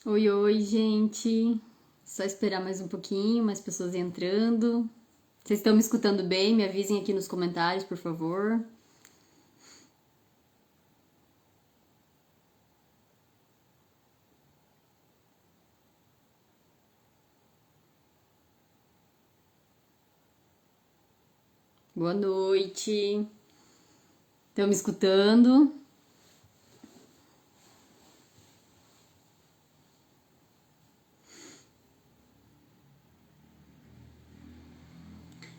Oi, oi, gente. Só esperar mais um pouquinho, mais pessoas entrando. Vocês estão me escutando bem? Me avisem aqui nos comentários, por favor. Boa noite. Estão me escutando?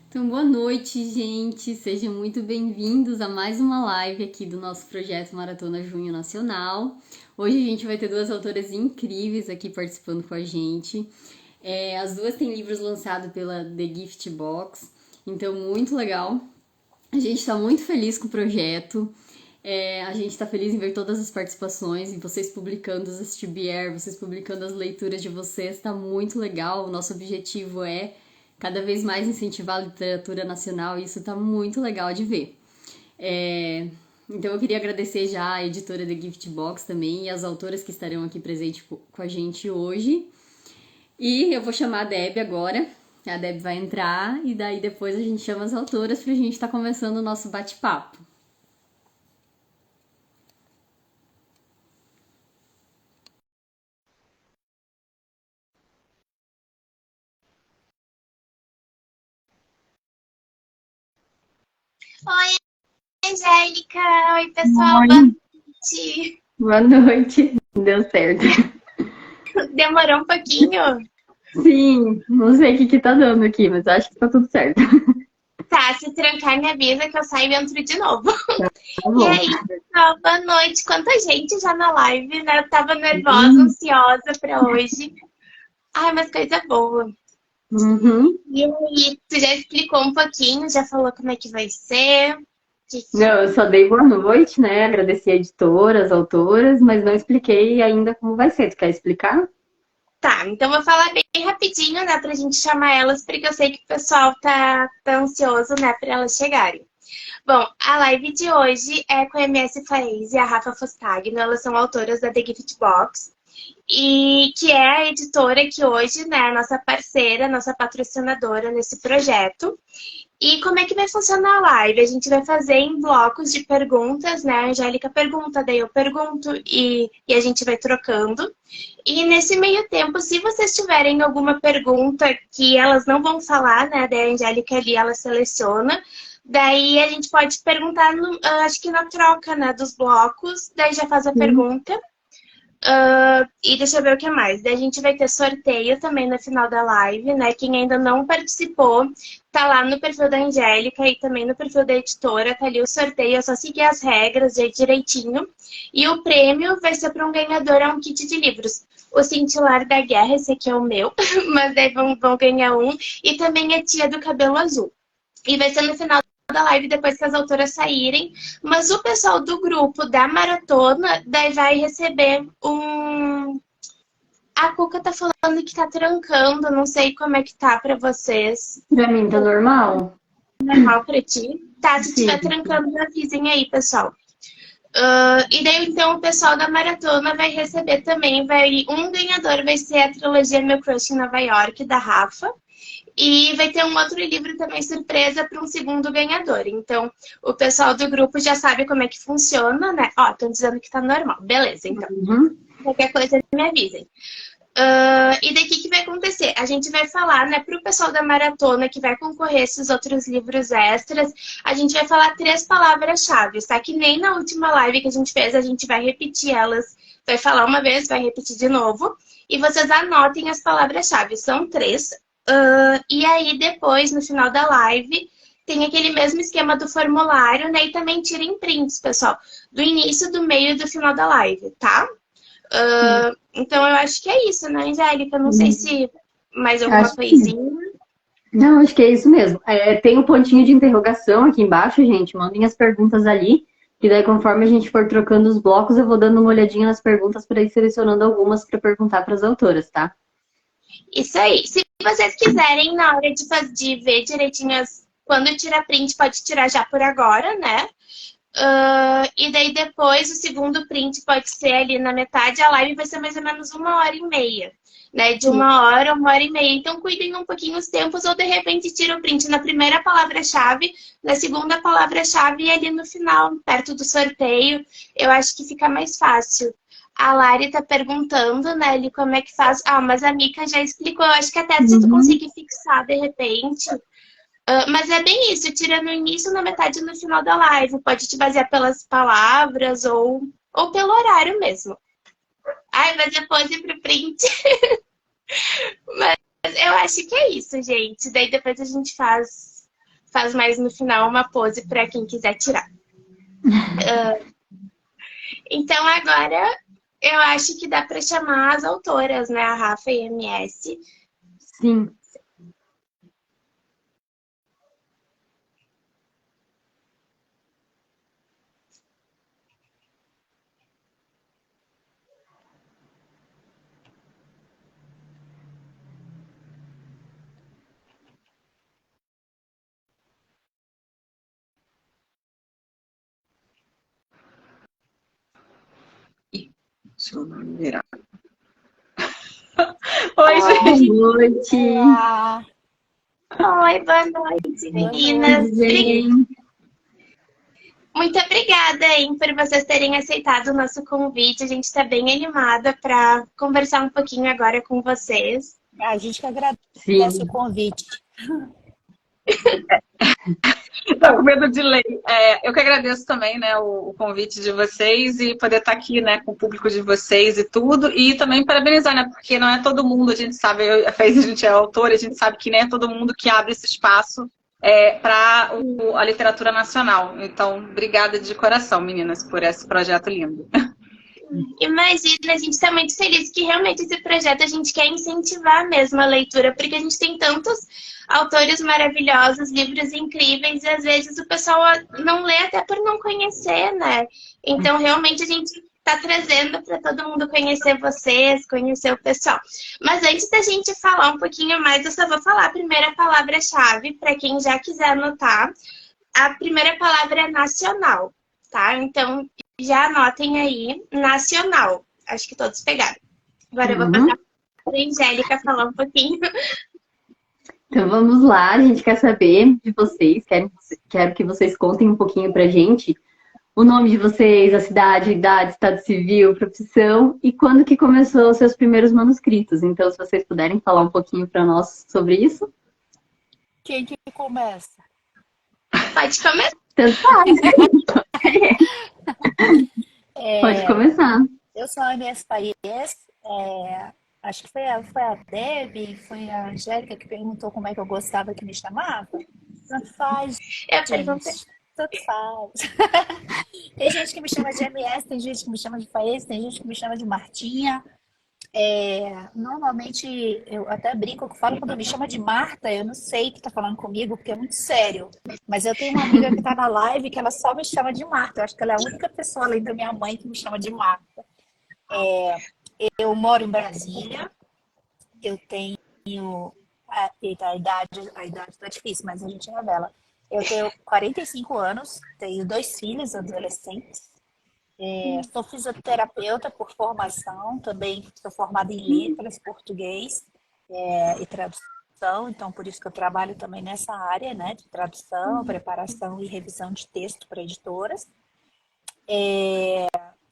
Então, boa noite, gente. Sejam muito bem-vindos a mais uma live aqui do nosso projeto Maratona Junho Nacional. Hoje a gente vai ter duas autoras incríveis aqui participando com a gente. As duas têm livros lançados pela The Gift Box, então muito legal. A gente está muito feliz com o projeto. A gente está feliz em ver todas as participações e vocês publicando os TBR, vocês publicando as leituras de vocês, está muito legal. O nosso objetivo é cada vez mais incentivar a literatura nacional e isso está muito legal de ver. Então eu queria agradecer já a editora The Gift Box também e as autoras que estarão aqui presentes com a gente hoje. E eu vou chamar a Deb agora. A Deb vai entrar e daí depois a gente chama as autoras pra gente estar começando o nosso bate-papo. Oi, Angélica. Oi, pessoal. Oi. Boa noite. Boa noite. Deu certo. Demorou um pouquinho? Sim, não sei o que tá dando aqui, mas acho que tá tudo certo. Tá, se trancar, me avisa que eu saio e entro de novo. Tá E bom. aí, pessoal, boa noite. Quanta gente já na live, né? Eu tava nervosa, ansiosa pra hoje. Ai, mas coisa boa. Uhum. E aí, tu já explicou um pouquinho, já falou como é que vai ser? Não, eu só dei boa noite, né? Agradeci a editora, as autoras, mas não expliquei ainda como vai ser. Tu quer explicar? Tá, então vou falar bem rapidinho, né, pra gente chamar elas, porque eu sei que o pessoal tá ansioso, né, pra elas chegarem. Bom, a live de hoje é com a MS Faez e a Rafa Fostagno. Elas são autoras da The Gift Box. E que é a editora que hoje, né, é a nossa parceira, nossa patrocinadora nesse projeto. E como é que vai funcionar a live? A gente vai fazer em blocos de perguntas, né? A Angélica pergunta, daí eu pergunto e a gente vai trocando. E nesse meio tempo, se vocês tiverem alguma pergunta que elas não vão falar, né? Daí a Angélica ali, ela seleciona. Daí a gente pode perguntar, acho que na troca, né, dos blocos. Daí já faz a Sim. pergunta. E deixa eu ver o que mais. Daí a gente vai ter sorteio também no final da live, né? Quem ainda não participou, tá lá no perfil da Angélica e também no perfil da editora, tá ali o sorteio, é só seguir as regras aí direitinho. E o prêmio vai ser para um ganhador, é um kit de livros. O Cintilar da Guerra, esse aqui é o meu, mas daí vão ganhar um. E também a Tia do Cabelo Azul. E vai ser no final da live, depois que as autoras saírem. Mas o pessoal do grupo da maratona daí vai receber um. A Cuca tá falando que tá trancando, não sei como é que tá pra vocês. Pra mim tá normal? Normal pra ti? Tá, se tiver Sim. trancando, me avisem aí, pessoal. E daí, então, o pessoal da maratona vai receber também, um ganhador vai ser a trilogia Meu Crush em Nova York, da Rafa. E vai ter um outro livro também surpresa para um segundo ganhador. Então, o pessoal do grupo já sabe como é que funciona, né? Ó, estão dizendo que tá normal. Beleza, então. Uhum. Qualquer coisa, me avisem. E daí, o que vai acontecer? A gente vai falar, né, para o pessoal da maratona que vai concorrer a esses outros livros extras, a gente vai falar 3 palavras-chave, tá? Que nem na última live que a gente fez, a gente vai repetir elas. Vai falar uma vez, vai repetir de novo. E vocês anotem as palavras-chave. São 3. E aí, depois, no final da live, tem aquele mesmo esquema do formulário, né? E também tirem prints, pessoal, do início, do meio e do final da live, tá? Então, eu acho que é isso, né, Angélica? Não sei Sim. se mais alguma Acho que sim. coisinha. Não, acho que é isso mesmo. Tem um pontinho de interrogação aqui embaixo, gente. Mandem as perguntas ali. E daí, conforme a gente for trocando os blocos, eu vou dando uma olhadinha nas perguntas para ir selecionando algumas para perguntar para as autoras, tá? Isso aí. Se vocês quiserem, na hora de ver direitinho quando tirar print, pode tirar já por agora, né? E daí depois o segundo print pode ser ali na metade, a live vai ser mais ou menos 1h30, né? De Sim. 1 hora, 1h30. Então cuidem um pouquinho os tempos, ou de repente tira o print na primeira palavra-chave, na segunda palavra-chave e ali no final, perto do sorteio, eu acho que fica mais fácil. A Lari tá perguntando, né, ali como é que faz. Ah, mas a Mica já explicou. Eu acho que até se tu Uhum. conseguir fixar de repente. Mas é bem isso, tira no início, na metade e no final da live. Pode te basear pelas palavras ou pelo horário mesmo. Ai, mas é pose pro print. Mas eu acho que é isso, gente. Daí depois a gente faz mais no final uma pose para quem quiser tirar. Então agora eu acho que dá para chamar as autoras, né? A Rafa e a MS. Sim. Deixa eu virar. Oi, Boa gente. noite. Olá, Oi, boa noite, boa meninas. Tudo noite. bem? Muito obrigada, hein, por vocês terem aceitado o nosso convite. A gente está bem animada para conversar um pouquinho agora com vocês. A gente que agradece o Sim. convite. Tá com medo de ler. Eu que agradeço também, né, o convite de vocês e poder estar aqui, né, com o público de vocês e tudo. E também parabenizar, né, porque não é todo mundo, a gente sabe, a Faith, a gente é autora, a gente sabe que nem é todo mundo que abre esse espaço para a literatura nacional. Então, obrigada de coração, meninas, por esse projeto lindo. Imagina, a gente está muito feliz que realmente esse projeto a gente quer incentivar mesmo a leitura, porque a gente tem tantos autores maravilhosos, livros incríveis, e às vezes o pessoal não lê até por não conhecer, né? Então, realmente, a gente está trazendo para todo mundo conhecer vocês, conhecer o pessoal. Mas antes da gente falar um pouquinho mais, eu só vou falar a primeira palavra-chave para quem já quiser anotar. A primeira palavra é nacional, tá? Então, já anotem aí, nacional. Acho que todos pegaram. Agora eu vou passar Uhum. para a Angélica falar um pouquinho. Então vamos lá, a gente quer saber de vocês, quero que vocês contem um pouquinho pra gente o nome de vocês, a cidade, idade, estado civil, profissão e quando que começou os seus primeiros manuscritos. Então, se vocês puderem falar um pouquinho para nós sobre isso. Quem que começa? Pode começar. Tanto faz. Pode começar. Eu sou a MS Paes, acho que foi a Debbie, foi a Angélica que perguntou como é que eu gostava que me chamava. Tanto faz, Eu perguntei. gente, tanto faz. Tem gente que me chama de MS, tem gente que me chama de Paes, tem gente que me chama de Martinha. Normalmente, eu até brinco, eu falo quando me chama de Marta, eu não sei que tá falando comigo, porque é muito sério. Mas eu tenho uma amiga que tá na live que ela só me chama de Marta. Eu acho que ela é a única pessoa, além da minha mãe, que me chama de Marta. Eu moro em Brasília, eu tenho. Eita, a idade tá difícil, mas a gente revela. Eu tenho 45 anos, tenho 2 filhos adolescentes. Sou fisioterapeuta por formação, também sou formada em letras, português e tradução, então por isso que eu trabalho também nessa área, né, de tradução, preparação e revisão de texto para editoras.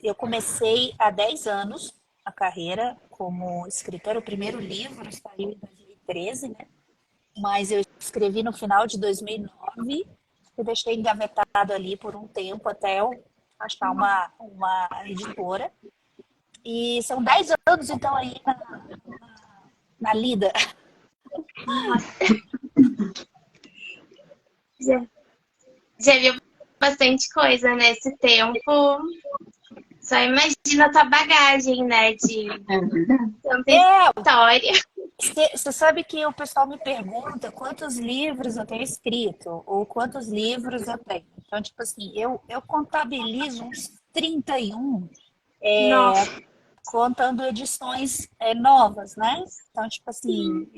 Eu comecei há 10 anos a carreira como escritora, o primeiro livro saiu em 2013, né, mas eu escrevi no final de 2009, eu deixei engavetado ali por um tempo até eu achar uma editora. E são 10 anos, então, aí na lida. Já viu bastante coisa nesse tempo. Só imagina a tua bagagem, né? De É verdade. tanta história. Você sabe que o pessoal me pergunta quantos livros eu tenho escrito ou quantos livros eu tenho. Então, tipo assim, eu contabilizo uns 31, Nossa. contando edições novas, né? Então, tipo assim,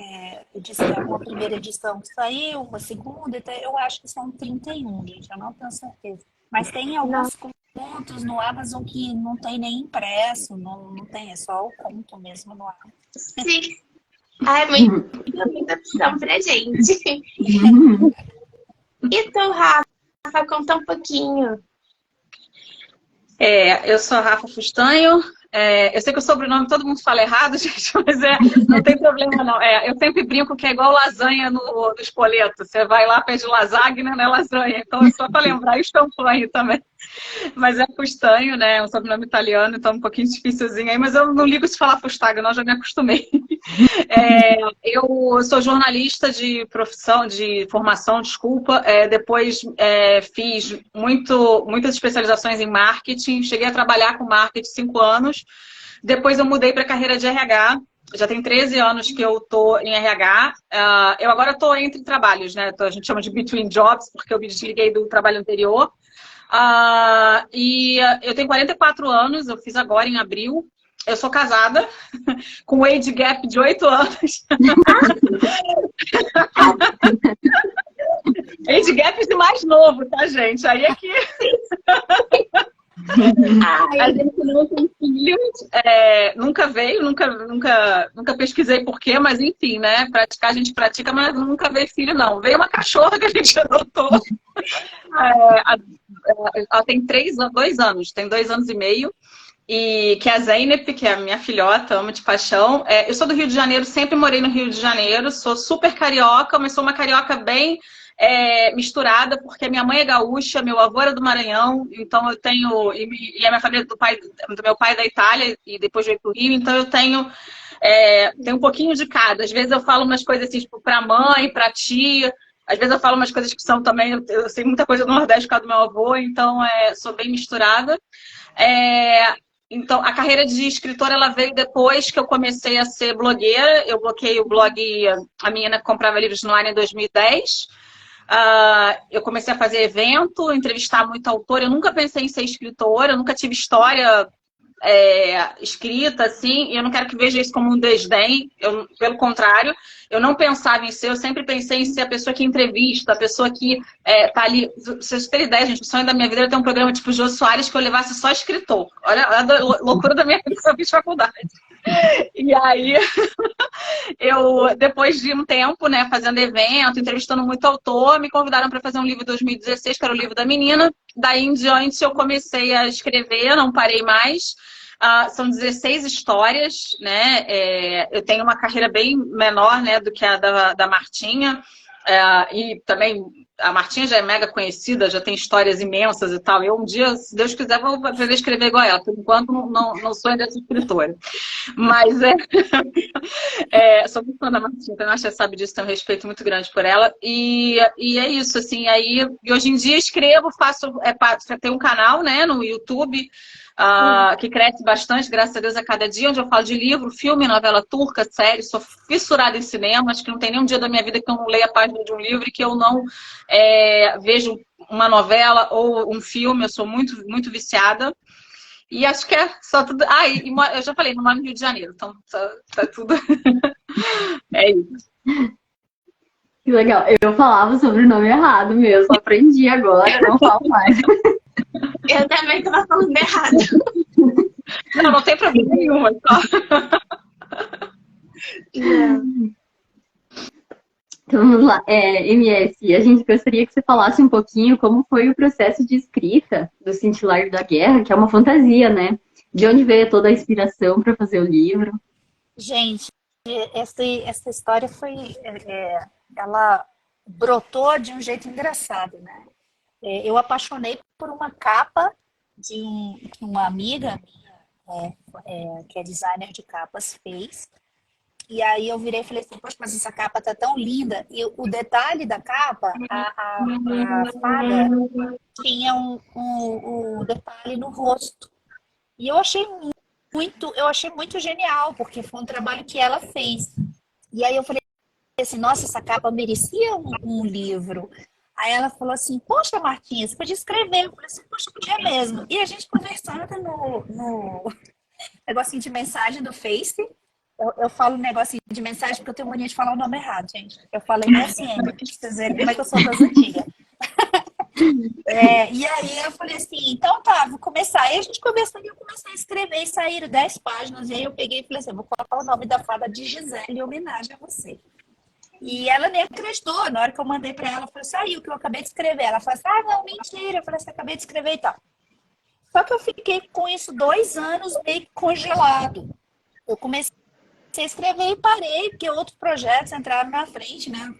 eu disse que é uma primeira edição que saiu, uma segunda, então eu acho que são 31, gente, eu não tenho certeza. Mas tem alguns contos no Amazon que não tem nem impresso, não tem, é só o conto mesmo no Amazon. Sim. Ah, é muita opção pra gente. E tu, Rafa, conta um pouquinho. Eu sou a Rafa Fustanho. Eu sei que o sobrenome todo mundo fala errado, gente, mas não tem problema não. Eu sempre brinco que é igual lasanha no espoleto. Você vai lá, pede lasagna, não é lasanha. Então é só para lembrar, e champanhe também. Mas é Fustanho, né? É um sobrenome italiano, então é um pouquinho dificilzinho aí, mas eu não ligo se falar Fustaga, não, já me acostumei. Eu sou jornalista de profissão, de formação, desculpa. Depois fiz muitas especializações em marketing, cheguei a trabalhar com marketing 5 anos. Depois eu mudei para a carreira de RH. Já tem 13 anos que eu tô em RH. Eu agora estou entre trabalhos, né? A gente chama de between jobs, porque eu me desliguei do trabalho anterior. Eu tenho 44 anos, eu fiz agora em abril. Eu sou casada, com age gap de 8 anos. Age gap de mais novo, tá, gente? Aí é que... A gente não tem filhos, nunca veio, nunca pesquisei por quê, mas enfim, né? Praticar a gente pratica, mas nunca veio filho, não. Veio uma cachorra que a gente adotou. Ela tem 2 anos, tem 2 anos e meio. E que é a Zeynep, que é a minha filhota, amo de paixão. Eu sou do Rio de Janeiro, sempre morei no Rio de Janeiro, sou super carioca, mas sou uma carioca bem misturada, porque a minha mãe é gaúcha, meu avô era do Maranhão, então eu tenho... E a minha família do meu pai é da Itália, e depois veio pro Rio, então eu tenho um pouquinho de cada. Às vezes eu falo umas coisas assim, tipo, pra mãe, pra tia... Às vezes eu falo umas coisas que são também... Eu sei muita coisa do Nordeste por causa do meu avô, então sou bem misturada. Então, a carreira de escritora, ela veio depois que eu comecei a ser blogueira. Eu bloqueei o blog A Menina que Comprava Livros no Ar em 2010. Eu comecei a fazer evento, entrevistar muito autor. Eu nunca pensei em ser escritora, eu nunca tive história escrita, assim, e eu não quero que veja isso como um desdém. Pelo contrário, eu não pensava em ser, eu sempre pensei em ser a pessoa que entrevista, a pessoa que tá ali. Vocês terem ideia, gente, o sonho da minha vida era ter um programa tipo Jô Soares que eu levasse só escritor. Olha a loucura da minha vida que eu fiz faculdade. E aí, depois de um tempo, né, fazendo evento, entrevistando muito autor, me convidaram para fazer um livro em 2016, que era o livro da menina. Daí em diante eu comecei a escrever, não parei mais. São 16 histórias, né? Eu tenho uma carreira bem menor, né, do que a da Martinha. E também a Martinha já é mega conhecida, já tem histórias imensas e tal. Eu um dia, se Deus quiser, vou aprender a escrever igual ela. Por enquanto, não sou ainda essa escritora. Mas sou muito fã da Martinha, então acho que você sabe disso, tenho um respeito muito grande por ela. E é isso, assim. E hoje em dia escrevo, tenho um canal, né, no YouTube, que cresce bastante, graças a Deus, a cada dia, onde eu falo de livro, filme, novela turca, série. Sou fissurada em cinema, acho que não tem nenhum dia da minha vida que eu não leia a página de um livro e que eu não vejo uma novela ou um filme. Eu sou muito, muito viciada. E acho que é só tudo... eu já falei, não moro no Rio de Janeiro, então tá tudo... É isso. Que legal. Eu falava o sobrenome errado mesmo, aprendi agora, não falo mais. Eu também estava falando errado. Não tem problema nenhum, só. Então vamos lá. MS, a gente gostaria que você falasse um pouquinho como foi o processo de escrita do Cintilar da Guerra, que é uma fantasia, né? De onde veio toda a inspiração para fazer o livro? Gente, essa história ela brotou de um jeito engraçado, né? Eu apaixonei por uma capa de uma amiga minha, que é designer de capas, fez. E aí eu virei e falei assim, poxa, mas essa capa tá tão linda. E o detalhe da capa, a fada tinha um detalhe no rosto. E eu achei muito genial, porque foi um trabalho que ela fez. E aí eu falei assim, nossa, essa capa merecia um livro. Aí ela falou assim, poxa, Martinha, você podia escrever. Eu falei assim, poxa, podia mesmo. E a gente conversando no negocinho de mensagem do Face. Eu falo negocinho de mensagem porque eu tenho mania de falar o nome errado, gente. Eu falei MSN, pra vocês verem como é que eu sou das antigas. E aí eu falei assim, então tá, vou começar. Aí a gente começou e eu comecei a escrever e saíram 10 páginas. E aí eu peguei e falei assim, vou colocar o nome da fada de Gisele em homenagem a você. E ela nem acreditou. Na hora que eu mandei pra ela, eu falei, saiu que eu acabei de escrever. Ela falou assim, não, mentira. Eu falei assim, acabei de escrever e tal. Só que eu fiquei com isso 2 anos meio que congelado. Eu comecei a escrever e parei, porque outros projetos entraram na frente, né?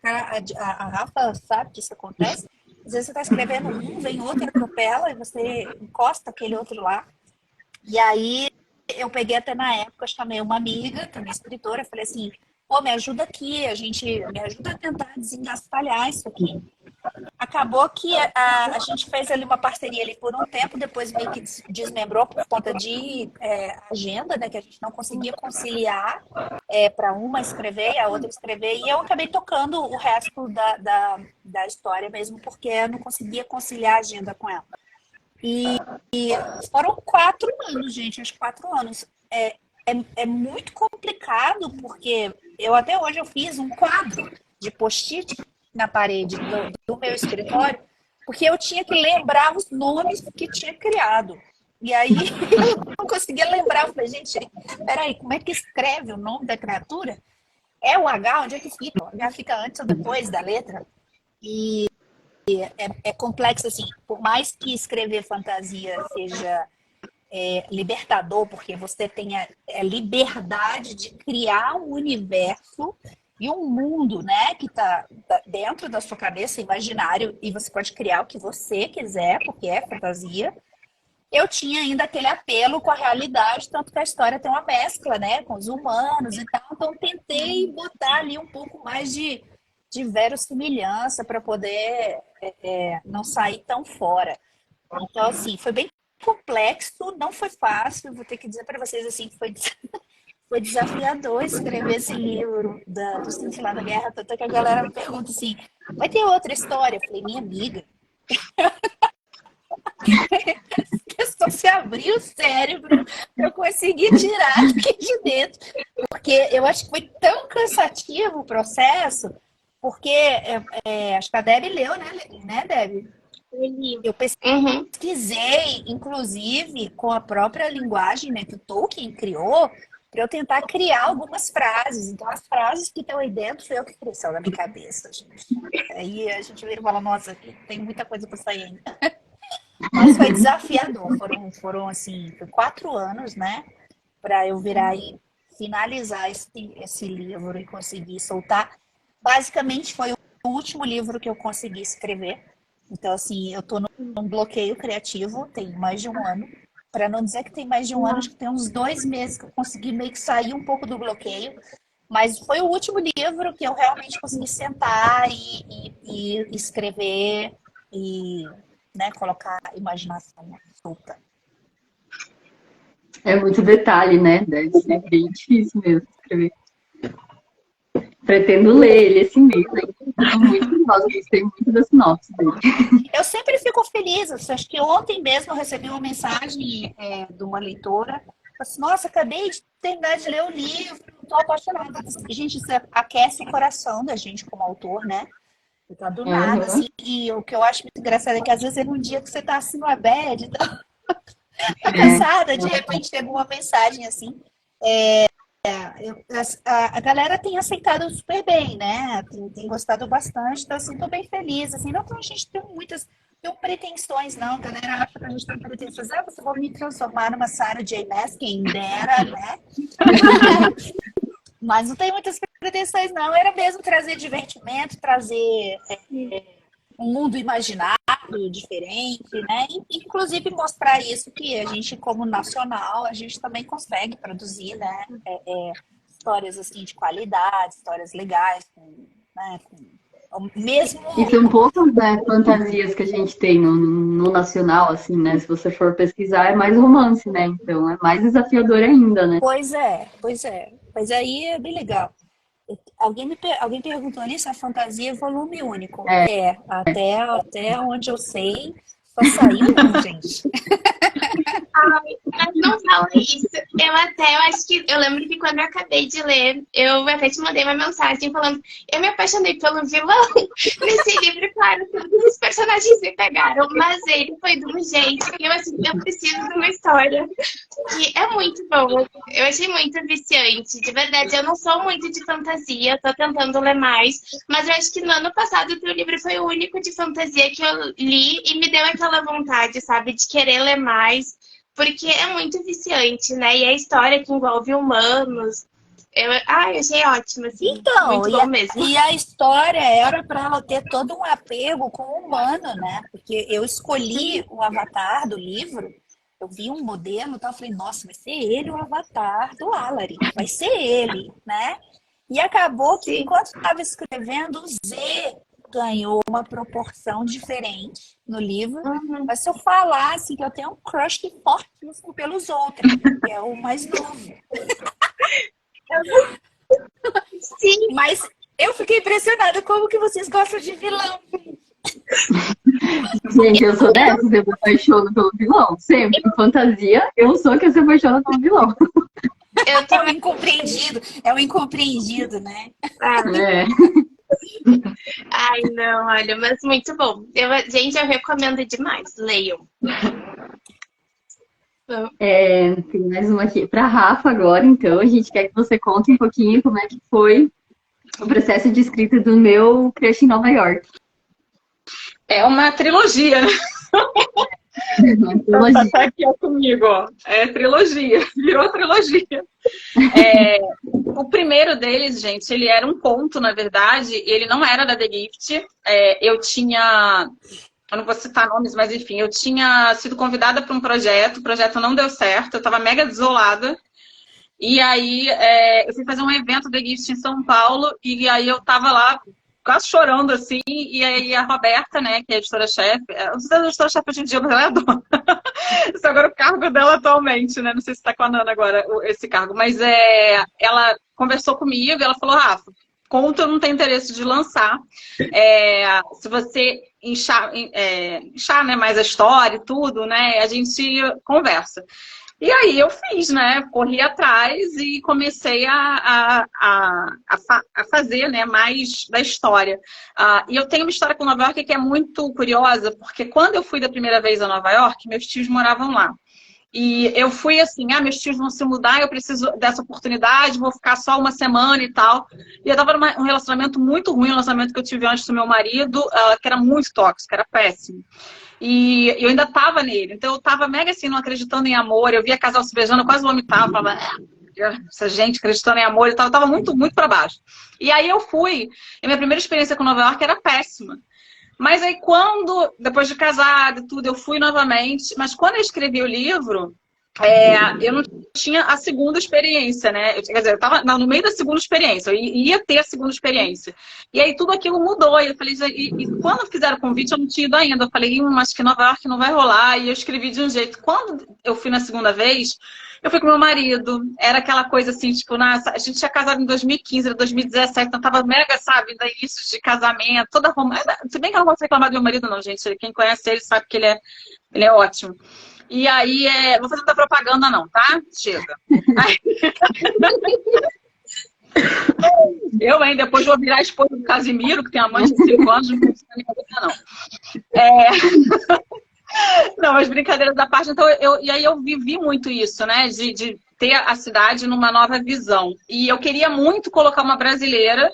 A Rafa sabe que isso acontece. Às vezes você está escrevendo um, vem outro, atropela, e você encosta aquele outro lá. E aí eu peguei até na época, chamei uma amiga, também escritora, falei assim, pô, me ajuda aqui, me ajuda a tentar desengastalhar isso aqui. Acabou que a gente fez ali uma parceria ali por um tempo, depois meio que desmembrou por conta de agenda, né? Que a gente não conseguia conciliar para uma escrever e a outra escrever. E eu acabei tocando o resto da história mesmo, porque eu não conseguia conciliar a agenda com ela. E foram 4 anos, gente, acho que 4 anos. É muito complicado, porque até hoje eu fiz um quadro de post-it na parede do meu escritório, porque eu tinha que lembrar os nomes que tinha criado. E aí eu não conseguia lembrar. Eu falei, gente, peraí, como é que escreve o nome da criatura? É o H? Onde é que fica? O H fica antes ou depois da letra? E é complexo, assim, por mais que escrever fantasia seja libertador, porque você tem a liberdade de criar um universo e um mundo, né, que está dentro da sua cabeça, imaginário, e você pode criar o que você quiser, porque é fantasia. Eu tinha ainda aquele apelo com a realidade, tanto que a história tem uma mescla, né, com os humanos e tal, então tentei botar ali um pouco mais de verossimilhança para poder não sair tão fora. Então, assim, foi bem complexo, não foi fácil, vou ter que dizer para vocês assim, que foi desafiador escrever esse livro do Cintillar da Guerra, tanto que a galera me pergunta assim, vai ter outra história? Eu falei, minha amiga, só se abrir o cérebro eu consegui tirar aqui de dentro, porque eu acho que foi tão cansativo o processo, porque acho que a Debbie leu, né, Debbie? Eu pesquisei, inclusive, com a própria linguagem, né, que o Tolkien criou, para eu tentar criar algumas frases. Então, as frases que estão aí dentro foi eu que cresceu na minha cabeça, gente. Aí a gente vira e fala, nossa, tem muita coisa para sair ainda. Mas foi desafiador. Foram assim, foi 4 anos, né, para eu virar e finalizar esse livro e conseguir soltar. Basicamente, foi o último livro que eu consegui escrever. Então, assim, eu tô num bloqueio criativo, tem mais de 1 ano. Para não dizer que tem mais de 1 ano, acho que tem uns 2 meses que eu consegui meio que sair um pouco do bloqueio. Mas foi o último livro que eu realmente consegui sentar e escrever e, né, colocar a imaginação solta. É muito detalhe, né? Deve ser bem difícil mesmo escrever. Pretendo ler ele esse mês, né? Estou muito curiosa, gostei muito da sinopse dele. Eu sempre fico feliz. Acho que ontem mesmo eu recebi uma mensagem de uma leitora. Assim, nossa, acabei de terminar de ler o livro, estou apaixonada. Gente, isso aquece o coração da gente como autor, né? Tá do nada, assim. E o que eu acho muito engraçado é que às vezes é num dia que você tá assim, numa bad, tá cansada, de repente chega uma mensagem assim. A galera tem aceitado super bem, né? Tem gostado bastante, então assim, tô bem feliz, assim, não que a gente tem pretensões, não, a galera acha que a gente tem pretensões, você vai me transformar numa Sarah J. Maas, quem dera, né? Mas não tem muitas pretensões, não, era mesmo trazer divertimento, trazer um mundo imaginário, diferente, né? E, inclusive mostrar isso que a gente, como nacional, a gente também consegue produzir, né? Histórias assim de qualidade, histórias legais, né? Mesmo... E são poucas, né, fantasias que a gente tem no nacional, assim, né? Se você for pesquisar, é mais romance, né? Então é mais desafiador ainda, né? Pois é. Mas aí é bem legal. Alguém perguntou ali se a fantasia é volume único. Até onde eu sei, só saiu um, gente. Ai, não fala isso. Eu acho que, eu lembro que quando eu acabei de ler, eu até te mandei uma mensagem falando, eu me apaixonei pelo vilão. Nesse livro, claro, todos os personagens me pegaram, mas ele foi de um jeito que eu, assim, eu preciso de uma história que é muito boa. Eu achei muito viciante. De verdade, eu não sou muito de fantasia, tô tentando ler mais, mas eu acho que no ano passado o teu livro foi o único de fantasia que eu li e me deu aquela vontade, sabe, de querer ler mais, porque é muito viciante, né? E a história que envolve humanos, eu achei ótimo, assim, Então, muito bom mesmo. e a história era para ela ter todo um apego com o humano, né? Porque eu escolhi o avatar do livro, eu vi um modelo e tal, eu falei, nossa, vai ser ele o avatar do Alaric, vai ser ele, né? E acabou que, Sim. enquanto estava escrevendo, o Z ganhou uma proporção diferente no livro. Uhum. Mas se eu falasse que eu tenho um crush fortíssimo pelos outros, que é o mais novo. Sim, Mas eu fiquei impressionada como que vocês gostam de vilão. Gente, eu sou dessas, eu me apaixono pelo vilão. Sempre. Em fantasia, eu sou que se apaixona pelo vilão. eu É o também. incompreendido, né? É. Ai, não, olha, mas muito bom. Gente, eu recomendo demais. Leiam. Tem mais uma aqui para Rafa agora, então. A gente quer que você conte um pouquinho como é que foi o processo de escrita do meu Crush em Nova York. É uma trilogia, né? Tá aqui comigo, ó. É trilogia, virou trilogia. O primeiro deles, gente, ele era um conto, na verdade, ele não era da The Gift. Eu não vou citar nomes, mas enfim, eu tinha sido convidada para um projeto, o projeto não deu certo, eu estava mega desolada. E aí eu fui fazer um evento The Gift em São Paulo, e aí eu tava lá quase chorando, assim, e aí a Roberta, né, que é a editora-chefe, não sei se é a editora-chefe hoje em dia, mas ela é a dona. Isso agora é o cargo dela atualmente, né, não sei se tá com a Nana agora, esse cargo, mas ela conversou comigo e ela falou, Rafa, conto eu não tenho interesse de lançar, se você inchar, né, mais a história e tudo, né, a gente conversa. E aí eu fiz, né? Corri atrás e comecei a fazer, né, mais da história. E eu tenho uma história com Nova York que é muito curiosa, porque quando eu fui da primeira vez a Nova York, meus tios moravam lá. E eu fui assim, meus tios vão se mudar, eu preciso dessa oportunidade, vou ficar só uma semana e tal. E eu tava num relacionamento muito ruim, um relacionamento que eu tive antes do meu marido, que era muito tóxico, era péssimo. E eu ainda tava nele, então eu tava mega assim, não acreditando em amor, eu via casal se beijando, eu quase vomitava, falava, essa gente acreditando em amor e tal, eu tava muito, muito pra baixo. E aí eu fui, e minha primeira experiência com Nova York era péssima. Mas aí depois de casada e tudo, eu fui novamente, mas quando eu escrevi o livro, eu não tinha a segunda experiência, né? Quer dizer, eu tava no meio da segunda experiência, eu ia ter a segunda experiência. E aí tudo aquilo mudou, e eu falei, e quando fizeram o convite, eu não tinha ido ainda. Eu falei, acho que Nova York não vai rolar, e eu escrevi de um jeito. Quando eu fui na segunda vez, eu fui com meu marido, era aquela coisa assim, tipo, a gente tinha casado em 2015, era 2017, então tava mega, sabe, da início de casamento, toda romântica. Se bem que eu não posso reclamar do meu marido, não, gente. Quem conhece ele sabe que ele é ótimo. E aí, vou fazer muita propaganda não, tá? Chega. Eu, depois vou virar esposa do Casimiro, que tem amante de 5 anos, não precisa nem não. Não, mas brincadeiras da parte, então, e aí eu vivi muito isso, né? De ter a cidade numa nova visão. E eu queria muito colocar uma brasileira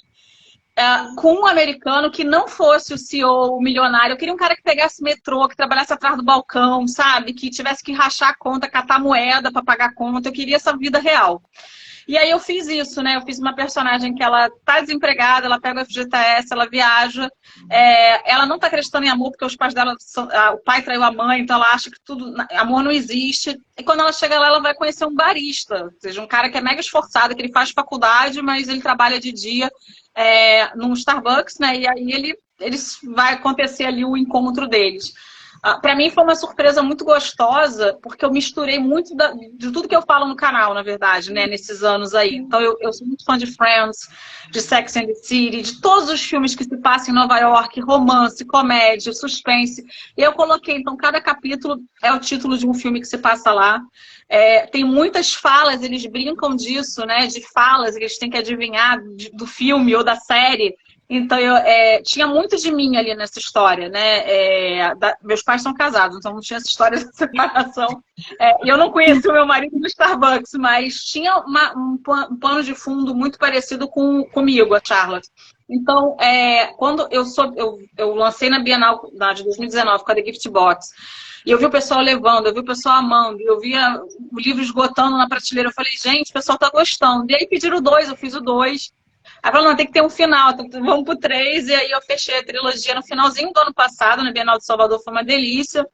com um americano que não fosse o CEO, o milionário. Eu queria um cara que pegasse metrô, que trabalhasse atrás do balcão, sabe? Que tivesse que rachar a conta, catar moeda para pagar a conta. Eu queria essa vida real. E aí eu fiz isso, né? Eu fiz uma personagem que ela tá desempregada, ela pega o FGTS, ela viaja, ela não tá acreditando em amor porque os pais dela, o pai traiu a mãe, então ela acha que amor não existe. E quando ela chega lá, ela vai conhecer um barista, ou seja, um cara que é mega esforçado, que ele faz faculdade, mas ele trabalha de dia num Starbucks, né? E aí vai acontecer ali o encontro deles. Para mim foi uma surpresa muito gostosa, porque eu misturei muito de tudo que eu falo no canal, na verdade, né, nesses anos aí. Então eu sou muito fã de Friends, de Sex and the City, de todos os filmes que se passam em Nova York, romance, comédia, suspense. E eu coloquei, então, cada capítulo é o título de um filme que se passa lá. Tem muitas falas, eles brincam disso, né, de falas, eles têm que adivinhar do filme ou da série. Então, tinha muito de mim ali nessa história, né? Meus pais são casados, então não tinha essa história de separação. E eu não conheci o meu marido no Starbucks, mas tinha um pano de fundo muito parecido comigo, a Charlotte. Então, quando eu lancei na Bienal de 2019 com a The Gift Box, e eu vi o pessoal levando, eu vi o pessoal amando, eu via o livro esgotando na prateleira, eu falei, gente, o pessoal tá gostando. E aí pediram 2, eu fiz o 2. Aí falou, não, tem que ter um final, vamos pro 3, e aí eu fechei a trilogia no finalzinho do ano passado, na Bienal de Salvador, foi uma delícia.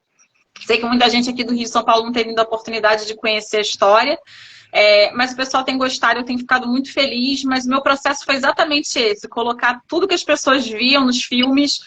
Sei que muita gente aqui do Rio e São Paulo não teve a oportunidade de conhecer a história, mas o pessoal tem gostado, eu tenho ficado muito feliz, mas o meu processo foi exatamente esse, colocar tudo que as pessoas viam nos filmes,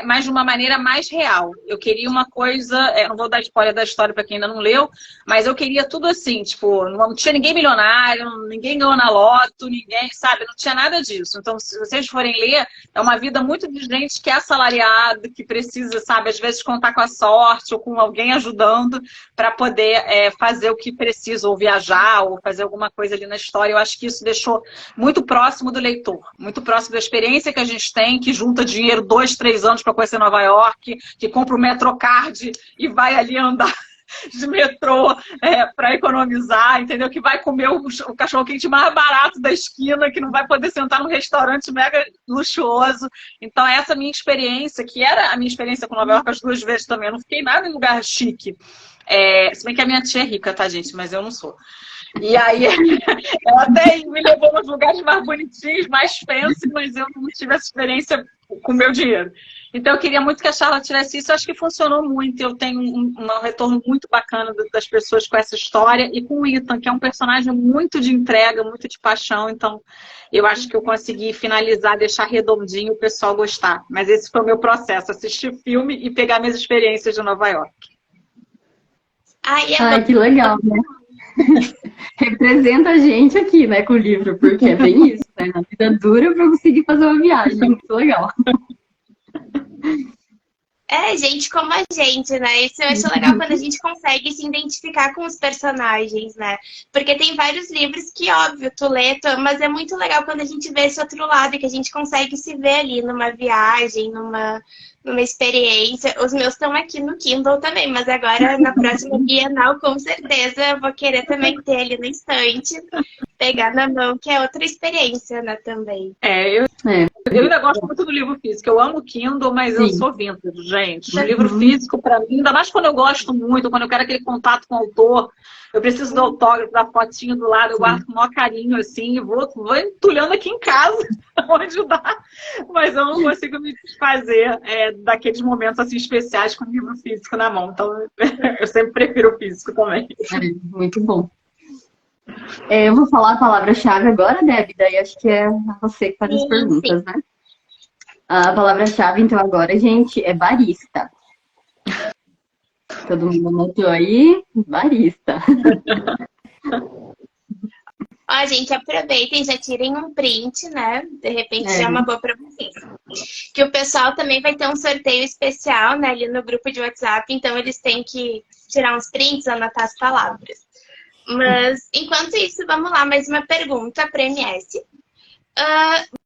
mas de uma maneira mais real. Eu queria uma coisa, não vou dar spoiler da história para quem ainda não leu, mas eu queria tudo assim, tipo, não tinha ninguém milionário, ninguém ganhou na loto, ninguém, sabe, não tinha nada disso. Então, se vocês forem ler, é uma vida muito de gente que é assalariado, que precisa, sabe, às vezes contar com a sorte ou com alguém ajudando para poder fazer o que precisa, ou viajar, ou fazer alguma coisa ali na história. Eu acho que isso deixou muito próximo do leitor, muito próximo da experiência que a gente tem, que junta dinheiro 2, 3 anos para conhecer Nova York, que compra o Metrocard e vai ali andar de metrô para economizar, entendeu? Que vai comer o cachorro-quente mais barato da esquina, que não vai poder sentar num restaurante mega luxuoso. Então, essa minha experiência, que era a minha experiência com Nova York as 2 vezes também, eu não fiquei nada em lugar chique. Se bem que a minha tia é rica, tá, gente? Mas eu não sou. E aí, ela até me levou nos lugares mais bonitinhos, mais fancy, mas eu não tive essa experiência com o meu dinheiro. Então, eu queria muito que a Charlotte tivesse isso. Eu acho que funcionou muito. Eu tenho um retorno muito bacana das pessoas com essa história. E com o Ethan, que é um personagem muito de entrega, muito de paixão. Então, eu acho que eu consegui finalizar, deixar redondinho o pessoal gostar. Mas esse foi o meu processo. Assistir filme e pegar minhas experiências de Nova York. Ai, que legal, né? Representa a gente aqui, né, com o livro, porque é bem isso, né? A vida dura para conseguir fazer uma viagem, muito legal. Gente como a gente, né? Isso eu acho legal quando a gente consegue se identificar com os personagens, né? Porque tem vários livros que, óbvio, tu lê, mas é muito legal quando a gente vê esse outro lado, que a gente consegue se ver ali numa viagem, numa experiência. Os meus estão aqui no Kindle também, mas agora na próxima Bienal, com certeza, eu vou querer também ter ali no estante, pegar na mão, que é outra experiência, né, também. Eu ainda gosto muito do livro físico. Eu amo o Kindle, mas eu sou vintage, gente. O livro físico, pra mim, ainda mais quando eu gosto muito, quando eu quero aquele contato com o autor, eu preciso do autógrafo, da fotinho do lado, eu guardo com o maior carinho, assim, e vou entulhando aqui em casa, onde dá. Mas eu não consigo me desfazer daqueles momentos, assim, especiais com o livro físico na mão. Então, eu sempre prefiro o físico também. Muito bom. Eu vou falar a palavra-chave agora, Deb, daí acho que é você que faz as perguntas, né? A palavra-chave, então, agora, gente, é barista. Todo mundo anotou aí? Barista. Ó, gente, aproveitem, já tirem um print, né? De repente já é uma boa pra vocês. Que o pessoal também vai ter um sorteio especial, né? Ali no grupo de WhatsApp, então eles têm que tirar uns prints, anotar as palavras. Mas, enquanto isso, vamos lá, mais uma pergunta para MS.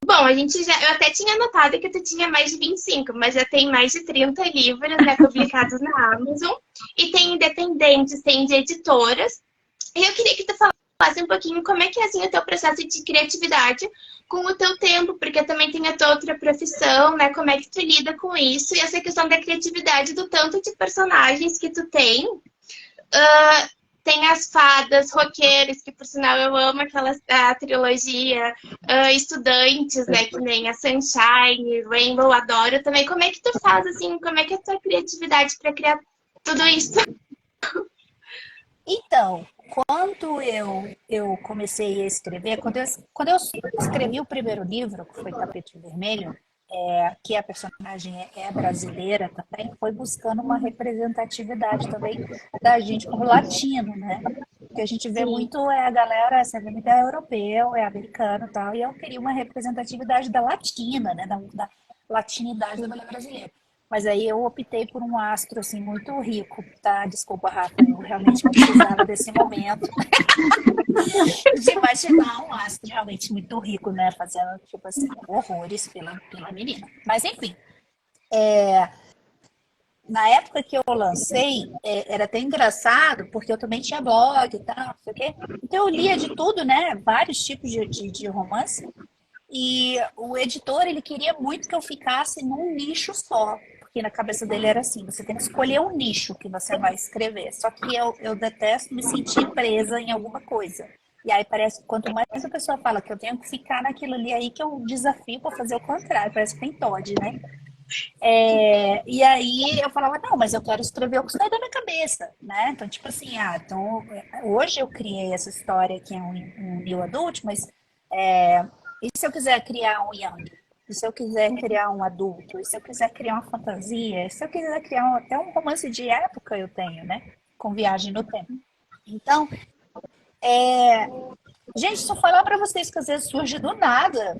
Bom, eu até tinha notado que tu tinha mais de 25, mas já tem mais de 30 livros, né, publicados na Amazon. E tem independentes, tem de editoras. E eu queria que tu falasse um pouquinho como é que é assim, o teu processo de criatividade com o teu tempo, porque também tem a tua outra profissão, né? Como é que tu lida com isso? E essa questão da criatividade, do tanto de personagens que tu tem. Tem as fadas, roqueiros, que por sinal eu amo a trilogia, estudantes, né, que nem a Sunshine, Rainbow, adoro também. Como é que tu faz, assim, como é que é a tua criatividade para criar tudo isso? Então, quando eu comecei a escrever, quando eu escrevi o primeiro livro, que foi Tapete Vermelho, que a personagem é brasileira também, foi buscando uma representatividade também da gente como latino, né? Porque a gente vê Sim. muito a galera, essa avenida é europeu, é americano e tal, e eu queria uma representatividade da latina, né? Da latinidade da mulher brasileira. Mas aí eu optei por um astro, assim, muito rico, tá? Desculpa, Rafa, eu realmente precisava desse momento de imaginar um astro realmente muito rico, né? Fazendo, tipo assim, horrores pela menina. Mas, enfim, na época que eu lancei, era até engraçado, porque eu também tinha blog e tal, não sei o quê. Então eu lia de tudo, né? Vários tipos de romance. E o editor, ele queria muito que eu ficasse num nicho só. Porque na cabeça dele era assim, você tem que escolher um nicho que você vai escrever. Só que eu detesto me sentir presa em alguma coisa. E aí parece que quanto mais a pessoa fala que eu tenho que ficar naquilo ali, aí que eu desafio para fazer o contrário. Parece que tem Todd, né? E aí eu falava, não, mas eu quero escrever o que sai da minha cabeça, né? Então, tipo assim, então hoje eu criei essa história que é um new adult, mas e se eu quiser criar um young? E se eu quiser criar um adulto? E se eu quiser criar uma fantasia? E se eu quiser criar até um romance de época eu tenho, né? Com viagem no tempo. Então, gente, só falar pra vocês que às vezes surge do nada.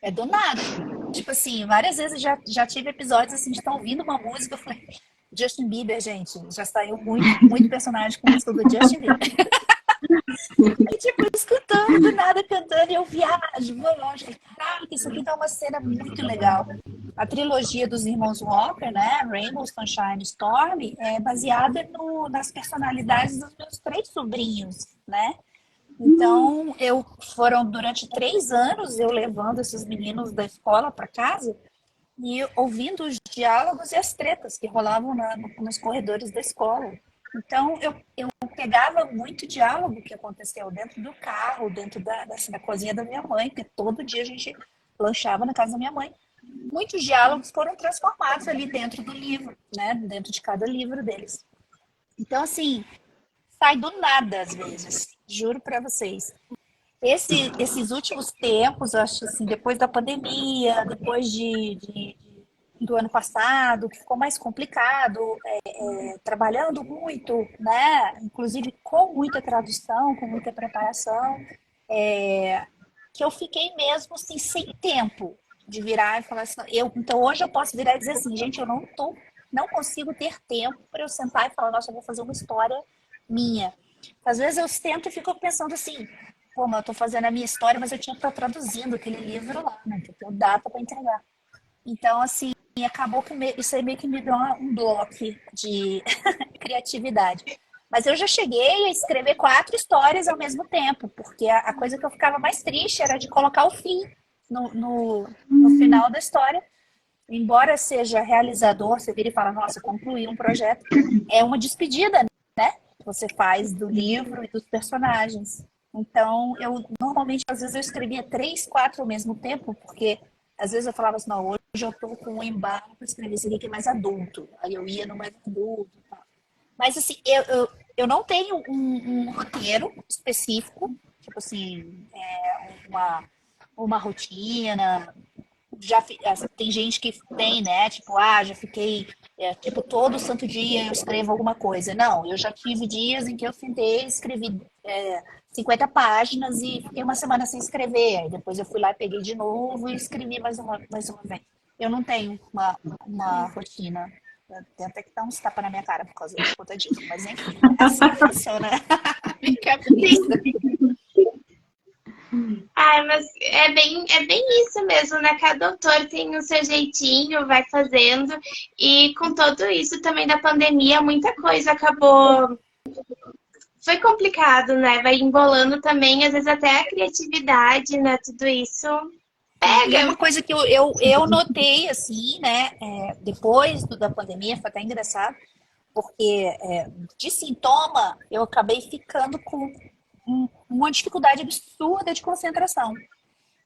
É do nada. Tipo assim, várias vezes já tive episódios assim de estar ouvindo uma música, eu falei, Justin Bieber, gente, já saiu muito personagem com música do Justin Bieber. E tipo, escutando do nada, cantando, e eu viajo, vou longe. Caraca, isso aqui tá uma cena muito legal. A trilogia dos irmãos Walker, né, Rainbow, Sunshine e Storm, é baseada nas personalidades dos meus 3 sobrinhos, né? Então, foram durante 3 anos eu levando esses meninos da escola para casa e ouvindo os diálogos e as tretas que rolavam nos corredores da escola. Então, eu pegava muito diálogo que aconteceu dentro do carro, dentro da cozinha da minha mãe, porque todo dia a gente lanchava na casa da minha mãe. Muitos diálogos foram transformados ali dentro do livro, né? Dentro de cada livro deles. Então, assim, sai do nada às vezes, juro para vocês. Esses últimos tempos, eu acho assim, depois da pandemia, depois do ano passado, que ficou mais complicado, trabalhando muito, né? Inclusive com muita tradução, com muita preparação, que eu fiquei mesmo assim, sem tempo de virar e falar assim. Então hoje eu posso virar e dizer assim, gente, eu não consigo ter tempo para eu sentar e falar, nossa, eu vou fazer uma história minha. Às vezes eu tento e fico pensando assim, pô, mas eu tô fazendo a minha história, mas eu tinha que estar traduzindo aquele livro lá, né? Que eu tenho data para entregar. Então, assim, acabou que isso aí meio que me deu um bloco de criatividade. Mas eu já cheguei a escrever 4 histórias ao mesmo tempo, porque a coisa que eu ficava mais triste era de colocar o fim no final da história. Embora seja realizador, você vira e fala, nossa, concluí um projeto, é uma despedida, né? Que você faz do livro e dos personagens. Então, normalmente, às vezes eu escrevia 3, 4 ao mesmo tempo, porque às vezes eu falava assim, não, hoje eu tô com um embalo para escrever esse aqui que é mais adulto. Aí eu ia no mais adulto. Tá? Mas assim, eu não tenho um roteiro específico, tipo assim, uma rotina. Tem gente que tem, né? Tipo, já fiquei, tipo, todo santo dia eu escrevo alguma coisa. Não, eu já tive dias em que eu sentei, escrevi 50 páginas e fiquei uma semana sem escrever. Aí depois eu fui lá, peguei de novo e escrevi mais uma vez. Eu não tenho uma rotina. Tem até que dar uns tapas na minha cara por conta disso. Mas enfim, é assim que funciona a minha cabeça. Mas é bem isso mesmo, né? Cada autor tem o seu jeitinho, vai fazendo. E com tudo isso também da pandemia, muita coisa acabou. Foi complicado, né? Vai embolando também, às vezes até a criatividade, né? Tudo isso pega. E é uma coisa que eu notei, assim, né? Depois da pandemia, foi até engraçado, porque de sintoma eu acabei ficando com uma dificuldade absurda de concentração.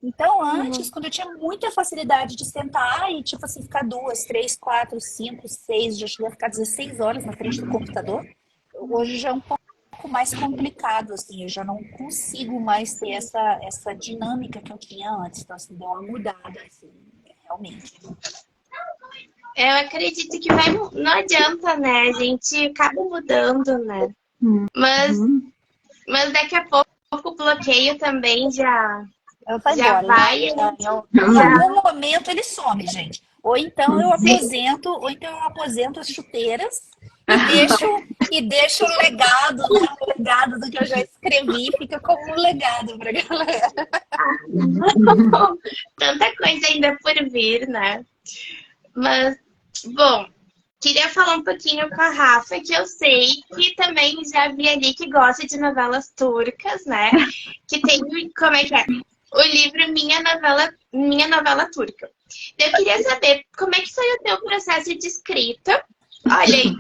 Então, antes, quando eu tinha muita facilidade de sentar e, tipo assim, ficar 2, 3, 4, 5, 6, já cheguei a ficar 16 horas na frente do computador, hoje já é um pouco mais complicado, assim, eu já não consigo mais ter essa dinâmica que eu tinha antes, então, assim, deu uma mudada, assim, realmente. Eu acredito que não adianta, né? A gente acaba mudando, né? Mas, mas daqui a pouco o bloqueio também já Vai já embora. vai. Em algum momento ele some, gente. Ou então eu aposento as chuteiras e deixo o legado, né? O legado do que eu já escrevi fica como um legado pra galera. Tanta coisa ainda por vir, né? Mas, bom, queria falar um pouquinho com a Rafa, que eu sei que também já vi ali que gosta de novelas turcas, né? Que tem, como é que é? O livro Minha Novela Turca. Eu queria saber como é que foi o teu processo de escrita. Olha aí.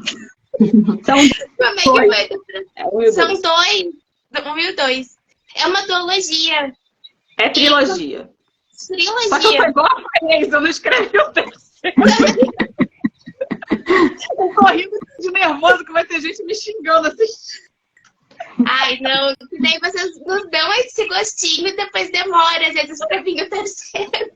Então, Como é que foi o processo? São dois, 1 e o 2. É uma duologia. É trilogia. Só que eu Trilogia. sou igual a Faísa, eu não escrevi o terceiro. Eu tô rindo de nervoso que vai ter gente me xingando assim. Ai, não. Daí vocês nos dão esse gostinho e depois demora, às vezes, pra vir o terceiro.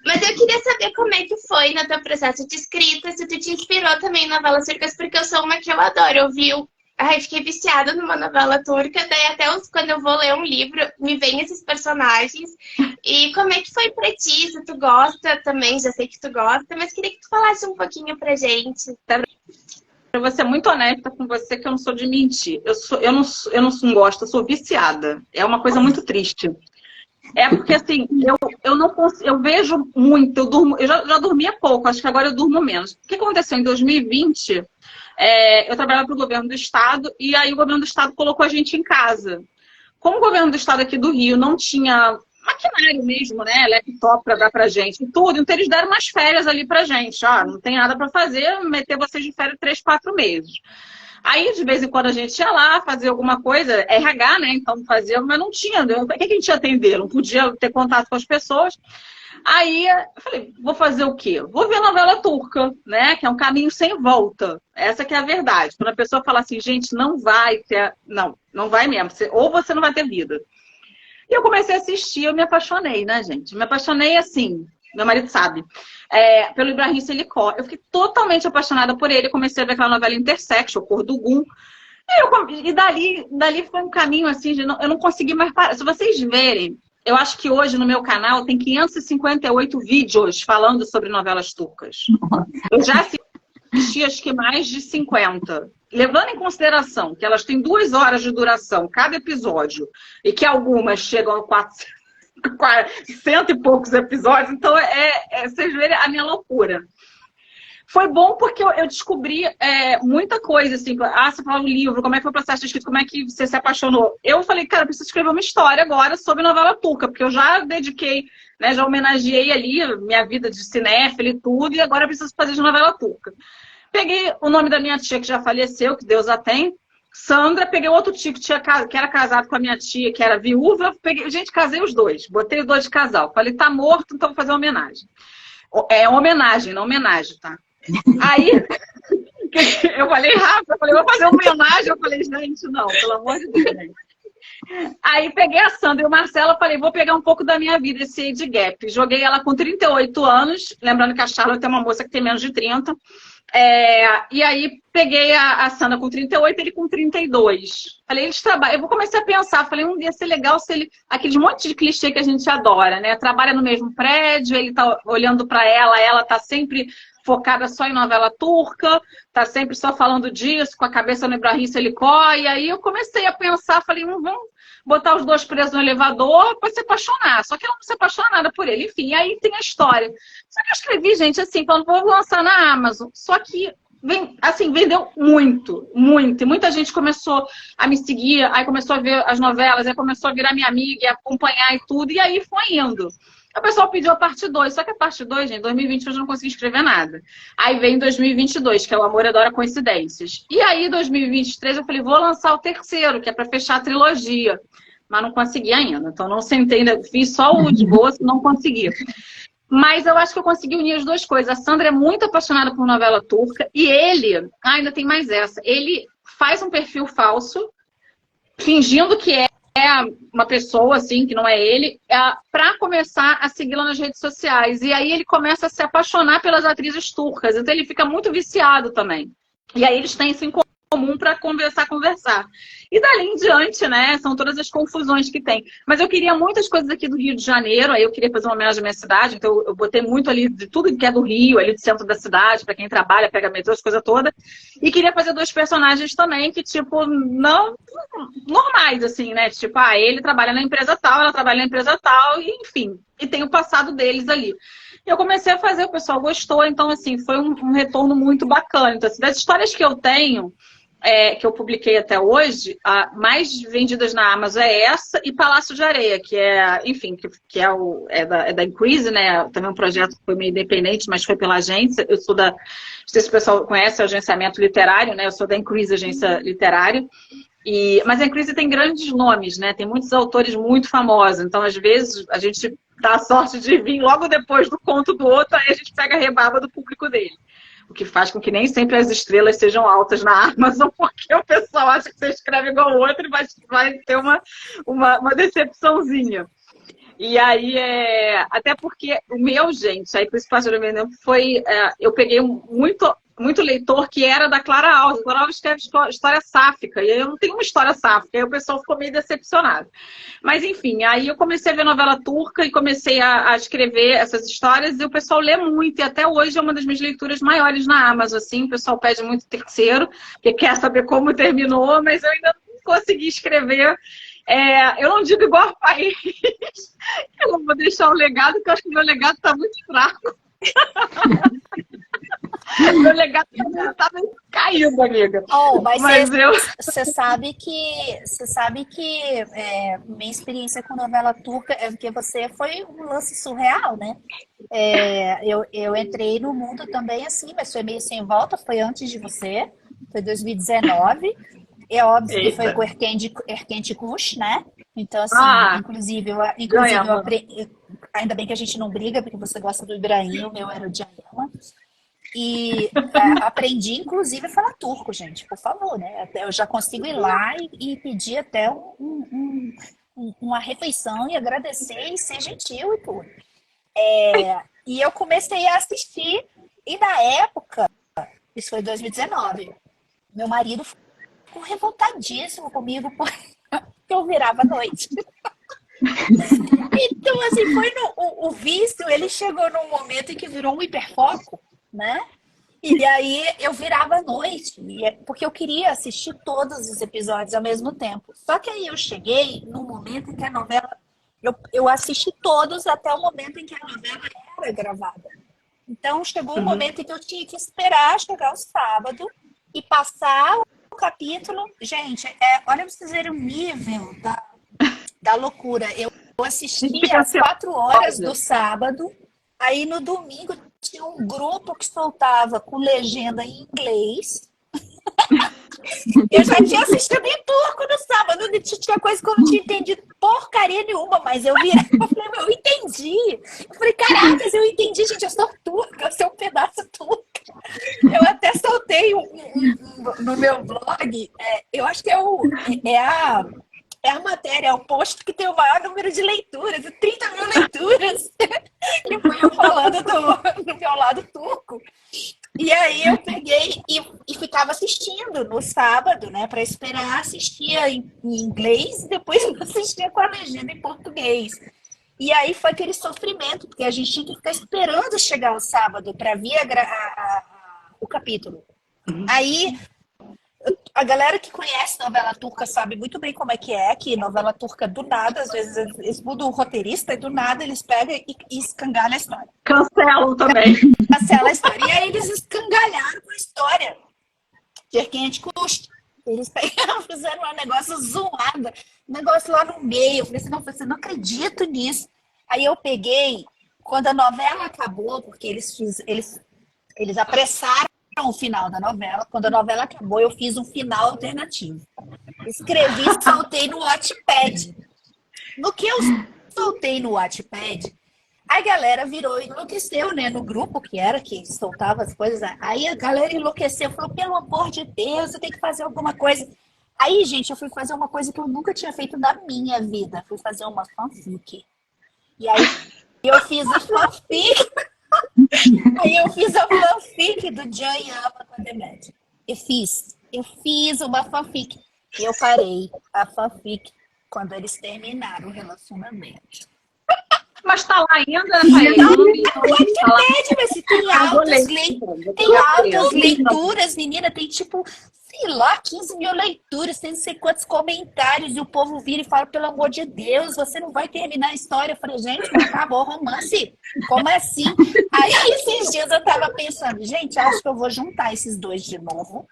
Mas eu queria saber como é que foi no teu processo de escrita, se tu te inspirou também em novelas turcas, porque eu sou uma que eu adoro. Eu vi, ai, fiquei viciada numa novela turca, daí até quando eu vou ler um livro, me vem esses personagens. E como é que foi pra ti? Se tu gosta também, já sei que tu gosta, mas queria que tu falasse um pouquinho pra gente. Eu vou ser muito honesta com você que eu não sou de mentir. Eu não gosto, eu sou viciada. É uma coisa muito triste. É porque, assim, eu não consigo, eu vejo muito, eu já dormia pouco, acho que agora eu durmo menos. O que aconteceu em 2020? Eu trabalhava para o governo do estado e aí o governo do estado colocou a gente em casa. Como o governo do estado aqui do Rio não tinha maquinário mesmo, né, laptop para dar pra gente e tudo, então eles deram umas férias ali pra gente. Não tem nada para fazer, meter vocês de férias 3, 4 meses. Aí, de vez em quando, a gente ia lá fazer alguma coisa, RH, né? Então fazia, mas não tinha. O que a gente ia atender? Não podia ter contato com as pessoas. Aí, eu falei, vou fazer o quê? Vou ver novela turca, né? Que é um caminho sem volta. Essa que é a verdade. Quando a pessoa fala assim, gente, não vai ter... Não vai mesmo. Ou você não vai ter vida. E eu comecei a assistir, eu me apaixonei, né, gente? Me apaixonei assim... Meu marido sabe, pelo Ibrahim Selikó. Eu fiquei totalmente apaixonada por ele. Comecei a ver aquela novela Intersex, O Cor do Gum. E dali foi um caminho assim, eu não consegui mais parar. Se vocês verem, eu acho que hoje no meu canal tem 558 vídeos falando sobre novelas turcas. Eu já assisti acho que mais de 50. Levando em consideração que elas têm 2 horas de duração cada episódio e que algumas chegam a 400 e poucos episódios, então vocês verem a minha loucura. Foi bom porque eu descobri muita coisa, assim, você falou no livro, como é que foi o processo de escrita, como é que você se apaixonou. Eu falei, cara, eu preciso escrever uma história agora sobre novela turca, porque eu já dediquei, né, já homenageei ali minha vida de cinéfila e tudo, e agora eu preciso fazer de novela turca. Peguei o nome da minha tia, que já faleceu, que Deus a tem, Sandra, peguei outro tio que era casado com a minha tia, que era viúva. Gente, casei os dois. Botei os dois de casal. Falei, tá morto, então vou fazer uma homenagem. É homenagem, não homenagem, tá? Aí, eu falei, Rafa, vou fazer uma homenagem. Eu falei, gente, não, pelo amor de Deus, gente. Aí peguei a Sandra e o Marcelo, falei, vou pegar um pouco da minha vida, esse age gap. Joguei ela com 38 anos, lembrando que a Charlotte é uma moça que tem menos de 30. E aí peguei a Sandra com 38, ele com 32. Falei, eles trabalham. Eu vou começar a pensar, falei, ia ser legal se ele. Aqueles monte de clichê que a gente adora, né? Trabalha no mesmo prédio, ele tá olhando pra ela tá sempre focada só em novela turca, tá sempre só falando disso, com a cabeça no Ibrahim Selikó. E aí eu comecei a pensar, falei, vamos botar os dois presos no elevador para se apaixonar. Só que ela não se apaixona nada por ele. Enfim, aí tem a história. Só que eu escrevi, gente, assim, falando, vou lançar na Amazon. Só que, assim, vendeu muito, muito. E muita gente começou a me seguir, aí começou a ver as novelas, aí começou a virar minha amiga, e acompanhar e tudo. E aí foi indo. O pessoal pediu a parte 2, só que a parte 2, gente, em 2020 eu não consegui escrever nada. Aí vem 2022, que é o Amor Adora Coincidências. E aí, em 2023, eu falei, vou lançar o terceiro, que é para fechar a trilogia. Mas não consegui ainda. Então, não sentei, fiz só o esboço, não consegui. Mas eu acho que eu consegui unir as duas coisas. A Sandra é muito apaixonada por novela turca e ele, ainda tem mais essa, ele faz um perfil falso, fingindo que é uma pessoa, assim, que não é ele, para começar a segui-la nas redes sociais. E aí ele começa a se apaixonar pelas atrizes turcas. Então ele fica muito viciado também. E aí eles têm isso em comum para conversar. E dali em diante, né, são todas as confusões que tem. Mas eu queria muitas coisas aqui do Rio de Janeiro, aí eu queria fazer uma homenagem à minha cidade, então eu botei muito ali de tudo que é do Rio, ali do centro da cidade, para quem trabalha, pega metrô, as coisas todas. E queria fazer 2 personagens também que, tipo, não normais, assim, né? Tipo, ele trabalha na empresa tal, ela trabalha na empresa tal, e, enfim. E tem o passado deles ali. Eu comecei a fazer, o pessoal gostou, então, assim, foi um retorno muito bacana. Então, assim, das histórias que eu tenho, que eu publiquei até hoje, a mais vendidas na Amazon é essa e Palácio de Areia, que é, enfim, que é da Increase, né? Também um projeto que foi meio independente, mas foi pela agência. Eu sou não sei se o pessoal conhece o agenciamento literário, né? Eu sou da Increase, agência literária. Mas a Increase tem grandes nomes, né? Tem muitos autores muito famosos. Então, às vezes, a gente dá a sorte de vir logo depois do conto do outro, aí a gente pega a rebaba do público dele. O que faz com que nem sempre as estrelas sejam altas na Amazon, porque o pessoal acha que você escreve igual o outro e vai ter uma decepçãozinha. E aí, até porque o meu, gente, aí por isso que foi, eu peguei muito leitor que era da Clara Alves. A Clara Alves escreve história sáfica, e aí eu não tenho uma história sáfica, aí o pessoal ficou meio decepcionado. Mas enfim, aí eu comecei a ver novela turca e comecei a escrever essas histórias, e o pessoal lê muito, e até hoje é uma das minhas leituras maiores na Amazon, assim, o pessoal pede muito terceiro, porque quer saber como terminou, mas eu ainda não consegui escrever. Eu não digo igual a país, eu não vou deixar um legado, porque eu acho que o meu legado está muito fraco. Meu legado está meio caído, amiga. Mas você sabe que minha experiência com novela turca é porque você foi um lance surreal, né? Eu entrei no mundo também assim, mas foi meio sem volta, foi antes de você, foi 2019. É óbvio que foi com Erkent Kush, né? Então, assim, inclusive eu aprendi. Ainda bem que a gente não briga, porque você gosta do Ibrahim, o meu era o Djamila. E aprendi, inclusive, a falar turco, gente, por favor, né? Até eu já consigo ir lá e pedir até uma refeição e agradecer e ser gentil e tudo. E eu comecei a assistir, e na época, isso foi 2019, meu marido ficou revoltadíssimo comigo porque eu virava à noite. Então, assim, foi o vício, ele chegou num momento em que virou um hiperfoco, né? E aí eu virava à noite, porque eu queria assistir todos os episódios ao mesmo tempo. Só que aí eu cheguei no momento em que a novela... Eu assisti todos até o momento em que a novela era gravada. Então, chegou um momento em que eu tinha que esperar chegar o sábado e passar o capítulo. Gente, olha pra vocês verem o nível da loucura. Eu assistia às 4 horas do sábado, aí no domingo tinha um grupo que soltava com legenda em inglês. Eu já tinha assistido em turco no sábado, tinha coisa que eu não tinha entendido porcaria nenhuma, mas eu virei, eu falei, eu entendi. Eu falei, caracas, eu entendi, gente, eu sou turca, eu sou um pedaço turca. Eu até soltei no meu blog, eu acho que é a matéria, é o post que tem o maior número de leituras, 30 mil leituras, que foi eu falando do meu lado turco. E aí eu peguei e ficava assistindo no sábado, né, para esperar, assistia em inglês e depois assistia com a legenda em português. E aí foi aquele sofrimento, porque a gente tinha que ficar esperando chegar o sábado para ver o capítulo. Aí a galera que conhece novela turca sabe muito bem como é, que novela turca do nada, às vezes eles mudam o roteirista e do nada eles pegam e escangalham a história. Cancelam também. Cancela a história. E aí eles escangalharam com a história de Erkent Kush. Eles pegaram, fizeram um negócio zoado, um negócio lá no meio. Eu falei assim, não acredito nisso. Aí eu peguei, quando a novela acabou, porque eles apressaram o final da novela. Quando a novela acabou, eu fiz um final alternativo. Escrevi e soltei no Wattpad. No que eu soltei no Wattpad, a galera virou e enlouqueceu, né? No grupo que soltava as coisas. Aí a galera enlouqueceu, falou, pelo amor de Deus, eu tenho que fazer alguma coisa. Aí, gente, eu fui fazer uma coisa que eu nunca tinha feito na minha vida. Fui fazer uma fanfic. E aí eu fiz a fanfic. Aí eu fiz a fanfic do John e Ava com a Demet. Eu fiz uma fanfic. E eu parei a fanfic quando eles terminaram o relacionamento. Mas tá lá ainda, Não, Thaís? Wikipedia, mas tem altas leituras, menina, tem tipo, sei lá, 15 mil leituras, tem não sei quantos comentários, e o povo vira e fala, pelo amor de Deus, você não vai terminar a história. Eu falei, gente, mas acabou o romance. Como assim? Aí esses dias eu tava pensando, gente, acho que eu vou juntar esses dois de novo,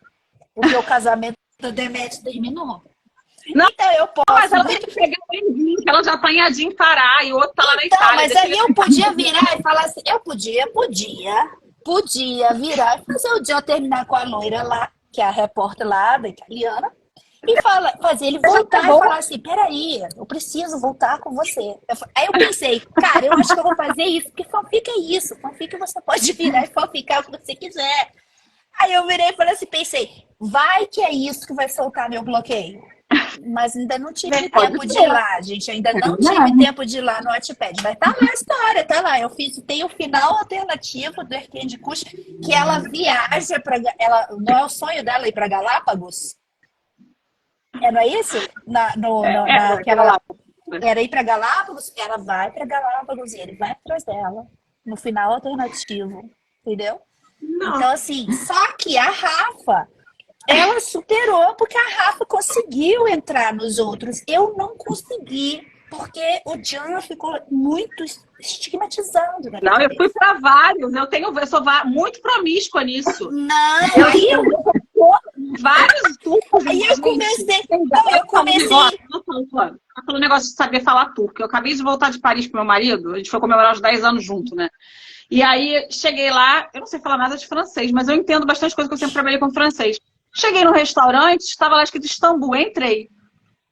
porque o casamento do Demet terminou. Não, então eu posso. Mas ela tem que pegar o Enguim, que ela já tá em Adim Pará, e o outro tá lá na Então, Itália. mas aí eu podia virar e falar assim, eu podia virar e fazer o John terminar com a loira lá, que é a repórter lá da italiana, e fazer ele voltar e falar assim, peraí, eu preciso voltar com você. Aí eu pensei, cara, eu acho que eu vou fazer isso, porque fanfic é isso, fanfic você pode virar e fanficar o que você quiser. Aí eu virei e falei assim, pensei, vai que é isso que vai soltar meu bloqueio. Mas ainda não tive tempo de ir lá, gente. Ainda não tive tempo de ir lá no Wattpad. Mas tá lá a história, tá lá. Tem o final alternativo do Erquinde Kush, que ela viaja para. Não é o sonho dela ir para Galápagos? Não é isso? Era ir para Galápagos? Ela vai para Galápagos e ele vai atrás dela. No final alternativo. Entendeu? Não. Então, assim, só que a Rafa. Ela superou porque a Rafa conseguiu entrar nos outros. Eu não consegui, porque o John ficou muito estigmatizando. Né? Não, eu fui para vários. Eu sou muito promíscua nisso. Não, vários turcos. Aí eu comecei. Pelo negócio de saber falar turco. Eu acabei de voltar de Paris com meu marido. A gente foi comemorar os 10 anos junto, né? E aí cheguei lá, eu não sei falar nada de francês, mas eu entendo bastante coisa que eu sempre trabalhei com francês. Cheguei no restaurante, estava lá escrito Istambul, entrei.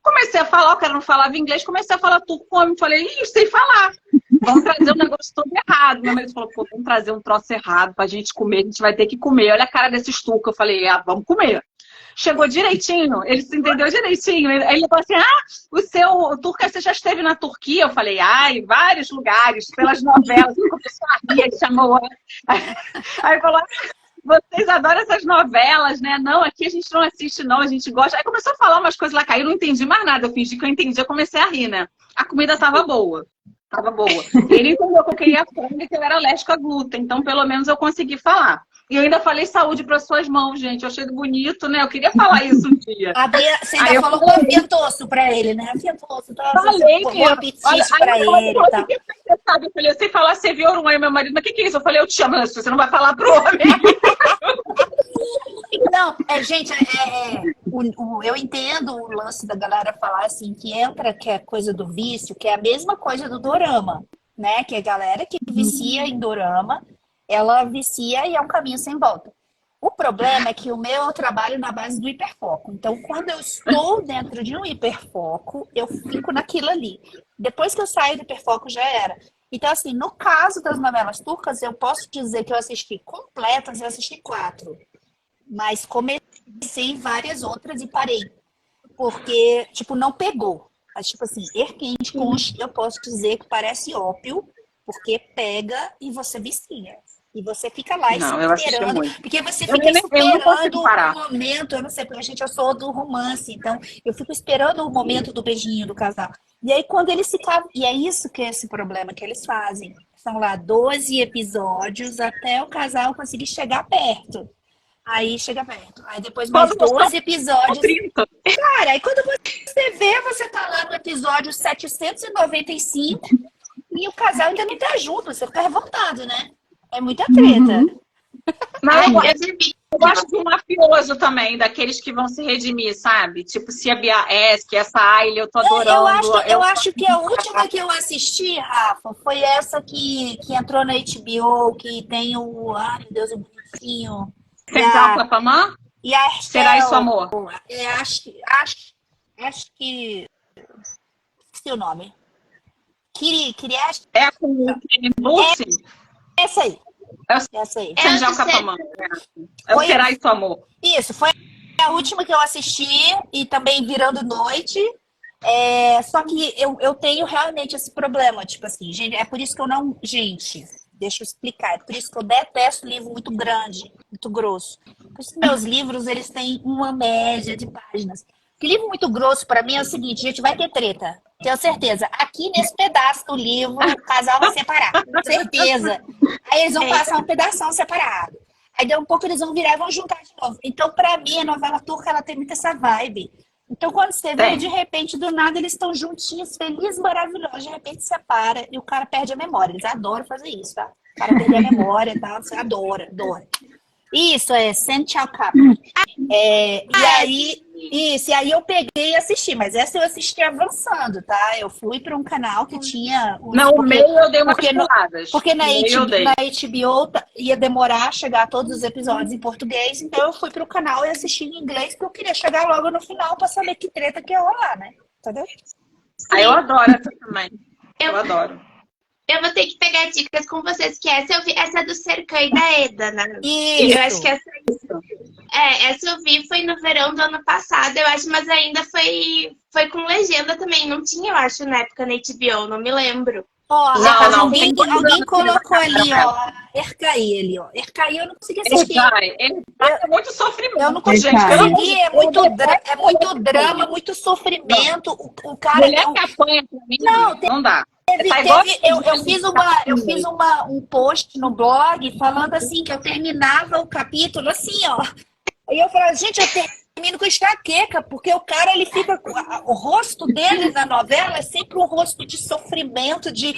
Comecei a falar, o cara não falava inglês, comecei a falar turco com o homem. Falei, sei falar. Vamos trazer um negócio todo errado. Meu marido falou, pô, vamos trazer um troço errado pra gente comer, a gente vai ter que comer. Olha a cara desses turcos. Eu falei, vamos comer. Chegou direitinho, ele se entendeu direitinho. Aí ele falou assim, o turco, você já esteve na Turquia? Eu falei, em vários lugares, pelas novelas. Ele começou a rir, ele chamou. Aí falou, vocês adoram essas novelas, né? Não, aqui a gente não assiste, não, a gente gosta. Aí começou a falar umas coisas lá, eu não entendi mais nada. Eu fingi que eu entendi, eu comecei a rir, né? A comida tava boa. Tava boa. Ele entendeu que eu queria frango e que eu era alérgica a glúten, então pelo menos eu consegui falar. E eu ainda falei saúde para suas mãos, gente. Eu achei bonito, né? Eu queria falar isso um dia. Você ainda falou com o Fiantosso pra ele, né? Fiantosso, falei, bom apetite pra ele. Tá. Eu falei, eu sei falar Seviorum, aí meu marido, mas o que é isso? Eu falei, eu te amo, você não vai falar pro homem. Não, gente, eu entendo o lance da galera falar assim, que é coisa do vício, que é a mesma coisa do dorama, né? Que a galera que vicia em dorama, ela vicia e é um caminho sem volta. O problema é que o meu eu trabalho na base do hiperfoco. Então, quando eu estou dentro de um hiperfoco, eu fico naquilo ali. Depois que eu saio do hiperfoco, já era. Então, assim, no caso das novelas turcas, eu posso dizer que eu assisti completas, eu assisti 4. Mas comecei várias outras e parei. Porque, tipo, não pegou. Mas, tipo assim, Erquinde Kush, eu posso dizer que parece ópio, porque pega e você vicia. E você fica lá esperando. Porque você fica esperando o momento. Eu não sei, porque eu sou do romance. Então, eu fico esperando o momento do beijinho do casal. E aí, quando eles ficavam... E é isso que é esse problema que eles fazem. São lá 12 episódios até o casal conseguir chegar perto. Aí chega perto. Aí depois mais 12 episódios. 30. Cara, aí quando você vê, você tá lá no episódio 795 e o casal ainda não tá junto. Você fica revoltado, né? É muita treta. Não, eu gosto de um mafioso também, daqueles que vão se redimir, sabe? Tipo, se a Bia que essa Ayla, eu tô adorando. Eu acho que a última que eu assisti, Rafa, foi essa que entrou na HBO, que tem o... Ai, meu Deus, o bonitinho. Central Clapamã? E a Será isso, amor? Acho que... Esqueci o nome. Kiriash. É com o Lucy? Essa aí. Essa aí. Central Clapamã. É o Será isso, amor? Isso, foi a última que eu assisti, e também virando noite. Só que eu tenho realmente esse problema, tipo assim, gente, é por isso que eu não. Gente, deixa eu explicar. É por isso que eu detesto livro muito grande, muito grosso. Por isso que meus livros, eles têm uma média de páginas. Porque livro muito grosso, pra mim, é o seguinte, gente, vai ter treta. Tenho certeza. Aqui nesse pedaço do livro, o casal vai separar. Certeza. Aí eles vão passar um pedação separado. Aí daqui um pouco eles vão virar e vão juntar de novo. Então, pra mim, a novela turca, ela tem muito essa vibe. Então, quando você vê, de repente, do nada, eles estão juntinhos, felizes, maravilhosos. De repente, separa e o cara perde a memória. Eles adoram fazer isso, tá? O cara perde a memória e tal. Você adora. Isso, Sen Chao-Cap. E aí eu peguei e assisti. Mas essa eu assisti avançando, tá? Eu fui para um canal que tinha... Não, o meio eu dei umas puladas. Porque na HBO ia demorar a chegar todos os episódios em português. Então eu fui para o canal e assisti em inglês, porque eu queria chegar logo no final para saber que treta que ia rolar, né? Entendeu? Eu adoro essa também. Eu adoro. Eu vou ter que pegar dicas com vocês, que essa eu vi, essa é do Serkan e da Eda, né? Isso. Eu acho que essa eu vi, foi no verão do ano passado, eu acho, mas ainda foi com legenda também. Não tinha, eu acho, na época na HBO, não me lembro. Alguém colocou ali, ó, Ercaí ali, ó. Ercaí eu não consegui assistir. É muito sofrimento. Eu não consegui. É muito drama, muito sofrimento. O cara. Mulher que apanha pra mim, não dá. Eu fiz um post no blog falando assim, que eu terminava o capítulo assim, ó. Aí eu falava, gente, eu termino com enxaqueca, porque o cara, ele fica com o rosto dele na novela é sempre um rosto de sofrimento, de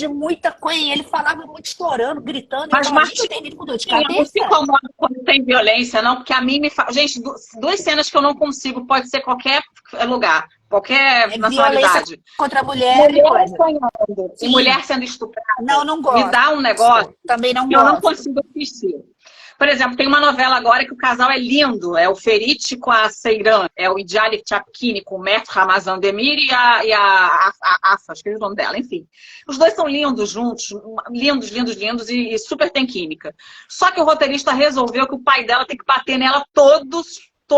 muita coisa. E ele falava muito chorando, gritando. Mas, eu termino com dor de cabeça. Não se incomoda quando tem violência, não, porque a mim me fala. Gente, duas cenas que eu não consigo, pode ser qualquer lugar. Qualquer nacionalidade. Contra a mulher e coisa. E mulher sendo estuprada. Não gosto. Me dá um negócio. Também não que gosto. Eu não consigo assistir. Por exemplo, tem uma novela agora que o casal é lindo. É o Ferit com a Seyran. É o Idjali Chapkini com o Mert Ramazan Demir e a Afa, acho que é o nome dela. Enfim. Os dois são lindos juntos. Lindos e super tem química. Só que o roteirista resolveu que o pai dela tem que bater nela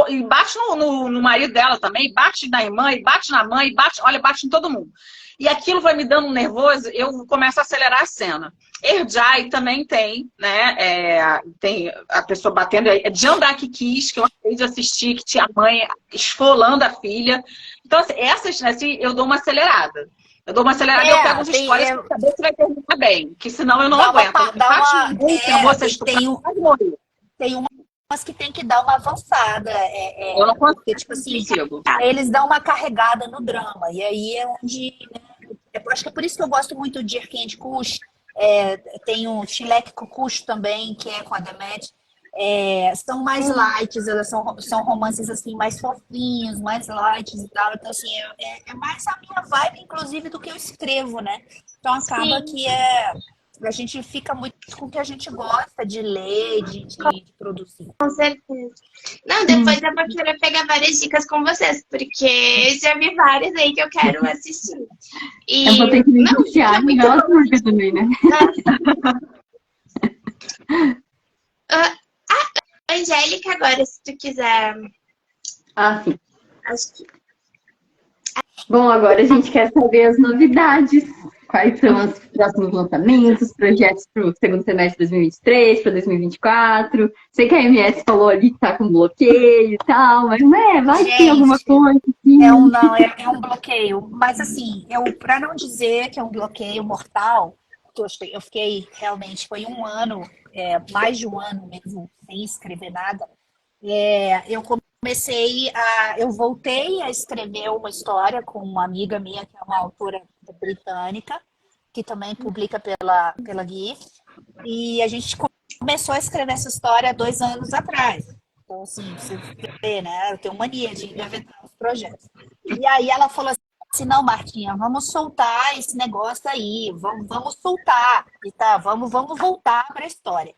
e bate no marido dela também, bate na irmã, e bate na mãe, bate em todo mundo. E aquilo vai me dando um nervoso, eu começo a acelerar a cena. Herjai também tem, né? Tem a pessoa batendo. Jandak Kiss, que eu acabei de assistir, que tinha a mãe esfolando a filha. Então, assim, essas, assim, eu dou uma acelerada. Eu pego as histórias pra saber se vai terminar bem. Que senão eu não aguento. Tem umas que tem que dar uma avançada. Eu não consigo. Porque, tipo assim, eles dão uma carregada no drama. E aí é onde... Eu acho que é por isso que eu gosto muito de Erkend Kush. Tem o Chilek Kukush também, que é com a Demet. São mais light, elas são romances assim, mais fofinhos, mais light e tal. Então, assim, é mais a minha vibe, inclusive, do que eu escrevo, né? Então acaba que a gente fica muito com o que a gente gosta de ler, de produzir. Com certeza. Não, depois eu vou querer pegar várias dicas com vocês, porque já vi várias aí que eu quero assistir. Eu vou ter que me iniciar em novela turca também, né? Angélica, agora, se tu quiser. Sim. Acho que... Bom, agora a gente quer saber as novidades. Quais são os próximos lançamentos, projetos para o segundo semestre de 2023, para 2024. Sei que a MS falou ali que tá com bloqueio e tal, mas vai ter alguma coisa. Assim. É um bloqueio. Mas assim, para não dizer que é um bloqueio mortal, eu fiquei realmente, foi um ano, mais de um ano mesmo, sem escrever nada. Eu voltei a escrever uma história com uma amiga minha, que é uma autora britânica, que também publica pela GIF, e a gente começou a escrever essa história 2 anos atrás. Então, assim, você vê, né? Eu tenho mania de inventar os projetos. E aí ela falou assim, não, Martinha, vamos soltar esse negócio aí, vamos soltar, e tá, vamos voltar para a história.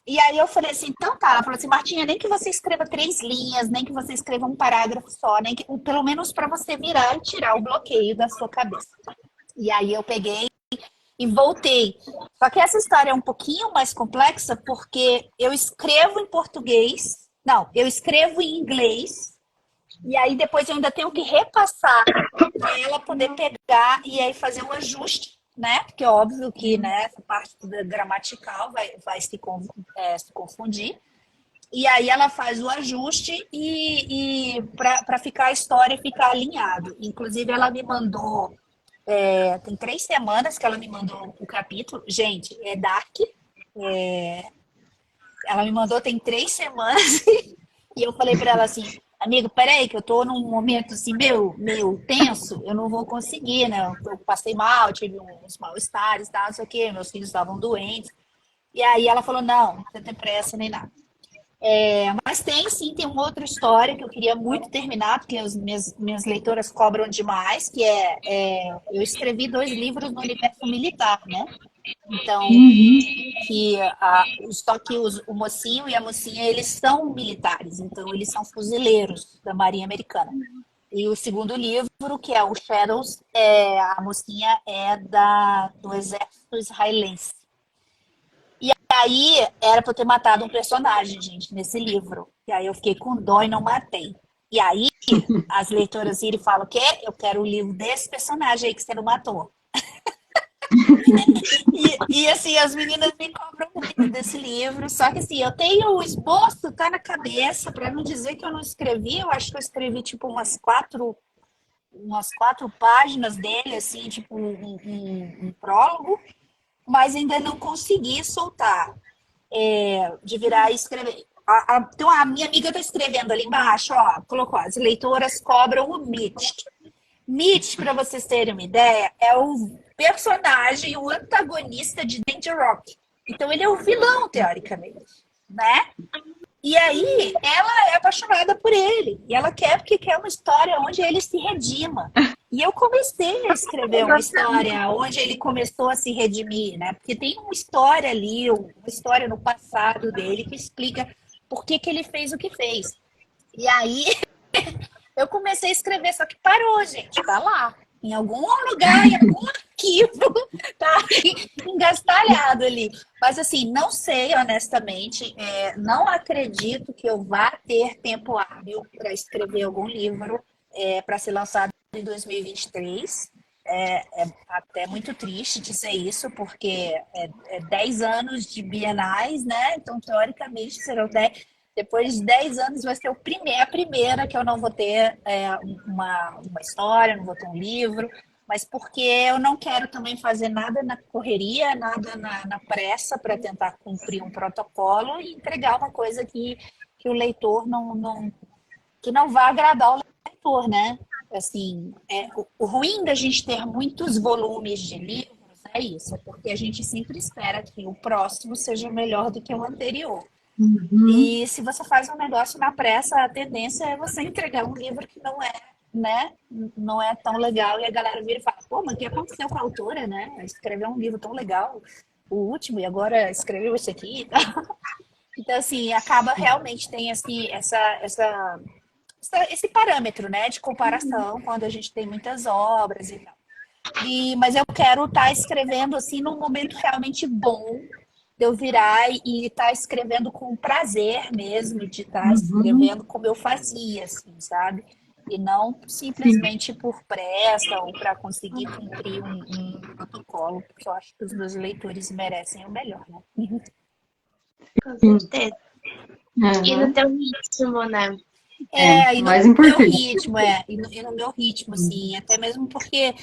E aí eu falei assim, então tá. Ela falou assim, Martinha, nem que você escreva 3 linhas, nem que você escreva um parágrafo só, nem que, pelo menos para você virar e tirar o bloqueio da sua cabeça. E aí eu peguei e voltei. Só que essa história é um pouquinho mais complexa porque eu escrevo em português Não, eu escrevo em inglês e aí depois eu ainda tenho que repassar para ela poder pegar e aí fazer um ajuste, né? Porque é óbvio que, né, essa parte gramatical vai se confundir. E aí ela faz o ajuste e para ficar a história ficar alinhado. Inclusive, ela me mandou, tem 3 semanas que ela me mandou o capítulo. Gente, é dark. Ela me mandou tem 3 semanas e eu falei para ela assim, amigo, peraí, que eu tô num momento assim, meio tenso, eu não vou conseguir, né? Eu passei mal, tive uns mal-estares, tal, não sei o quê, meus filhos estavam doentes. E aí ela falou, não, não tem pressa nem nada. Mas tem uma outra história que eu queria muito terminar, porque as minhas leitoras cobram demais, que eu escrevi 2 livros no universo militar, né? Então, só que o mocinho e a mocinha, eles são militares, então eles são fuzileiros da Marinha Americana. E o segundo livro, que é o Shadows, a mocinha é do exército israelense. E aí, era para eu ter matado um personagem, gente, nesse livro. E aí eu fiquei com dó e não matei. E aí, as leitoras viram e falam, o quê? Eu quero o livro desse personagem aí que você não matou. E assim, as meninas me cobram muito desse livro. Só que assim, eu tenho o esboço, tá na cabeça, para não dizer que eu não escrevi. Eu acho que eu escrevi tipo umas 4 páginas dele, assim, tipo um prólogo. Mas ainda não consegui soltar, de virar e escrever. Então, a minha amiga está escrevendo ali embaixo, ó, colocou, as leitoras cobram o Mitch. Mitch, para vocês terem uma ideia, é o personagem, o antagonista de Danger Rock. Então, ele é o vilão, teoricamente, né? E aí, ela é apaixonada por ele. E ela porque quer uma história onde ele se redima. E eu comecei a escrever uma história onde ele começou a se redimir, né? Porque tem uma história ali, uma história no passado dele que explica por que ele fez o que fez. E aí, eu comecei a escrever, só que parou, gente. Tá lá. Em algum lugar, em algum arquivo, tá engastalhado ali. Mas assim, não sei, honestamente, não acredito que eu vá ter tempo hábil para escrever algum livro para ser lançado em 2023. É até muito triste dizer isso, porque 10 anos de bienais, né? Então, teoricamente, serão 10. Depois de 10 anos vai ser a primeira que eu não vou ter uma história, não vou ter um livro, mas porque eu não quero também fazer nada na correria, nada na pressa para tentar cumprir um protocolo e entregar uma coisa que o leitor que não vai agradar o leitor, né? Assim, o ruim da gente ter muitos volumes de livros é isso, porque a gente sempre espera que o próximo seja melhor do que o anterior. E se você faz um negócio na pressa, a tendência é você entregar um livro que não é, né, não é tão legal e a galera vira e fala, pô, mas o que aconteceu com a autora, né? Escreveu um livro tão legal, o último, e agora escreveu esse aqui. Então, assim, acaba realmente tem esse parâmetro, né, de comparação quando a gente tem muitas obras e tal. Mas eu quero estar escrevendo assim num momento realmente bom de eu virar e estar escrevendo com prazer mesmo, de estar escrevendo como eu fazia, assim, sabe? E não simplesmente por pressa ou para conseguir cumprir um protocolo, porque eu acho que os meus leitores merecem o melhor, né? Com certeza. E no teu ritmo, né? E no mais meu importante. ritmo, e no meu ritmo, assim, até mesmo porque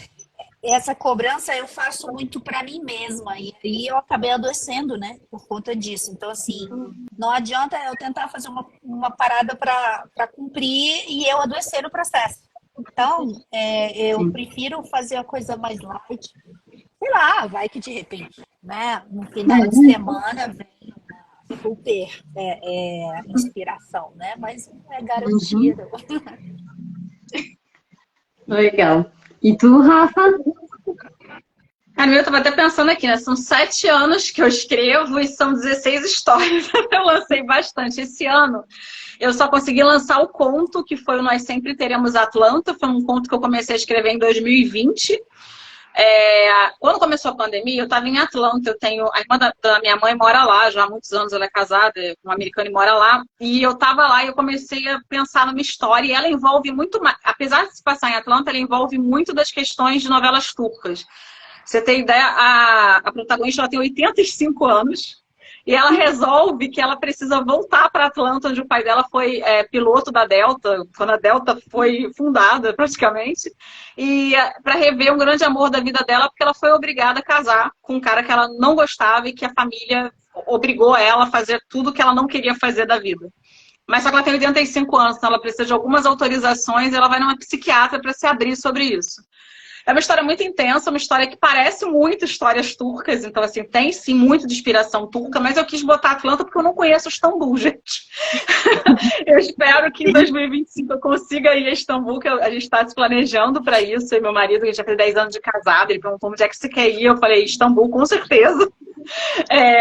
essa cobrança eu faço muito para mim mesma, e aí eu acabei adoecendo, né, por conta disso. Então, assim, não adianta eu tentar fazer uma parada para cumprir e eu adoecer no processo. Então, eu prefiro fazer a coisa mais light. Sei lá, vai que de repente, né, no final de semana vem uma super inspiração, né, mas não é garantido. Legal. E tu, Rafa? Eu estava até pensando aqui, né? São 7 anos que eu escrevo e são 16 histórias. Eu lancei bastante. Esse ano eu só consegui lançar o conto, que foi o Nós Sempre Teremos Atlanta. Foi um conto que eu comecei a escrever em 2020. Quando começou a pandemia, eu estava em Atlanta. A irmã da minha mãe mora lá já há muitos anos, ela é casada com um americano e mora lá. E eu estava lá e eu comecei a pensar numa história. E ela envolve muito mais, apesar de se passar em Atlanta, ela envolve muito das questões de novelas turcas. Você tem ideia, a protagonista ela tem 85 anos. E ela resolve que ela precisa voltar para Atlanta, onde o pai dela foi piloto da Delta, quando a Delta foi fundada, praticamente, e para rever um grande amor da vida dela, porque ela foi obrigada a casar com um cara que ela não gostava e que a família obrigou ela a fazer tudo que ela não queria fazer da vida. Mas só que ela tem 85 anos, então ela precisa de algumas autorizações e ela vai numa psiquiatra para se abrir sobre isso. É uma história muito intensa, uma história que parece muito histórias turcas, então, assim, tem sim muito de inspiração turca, mas eu quis botar Atlanta porque eu não conheço Istambul, gente. Eu espero que em 2025 eu consiga ir a Istambul, que a gente está se planejando para isso, e meu marido, a gente já fez 10 anos de casado, ele perguntou onde é que você quer ir, eu falei, Istambul, com certeza.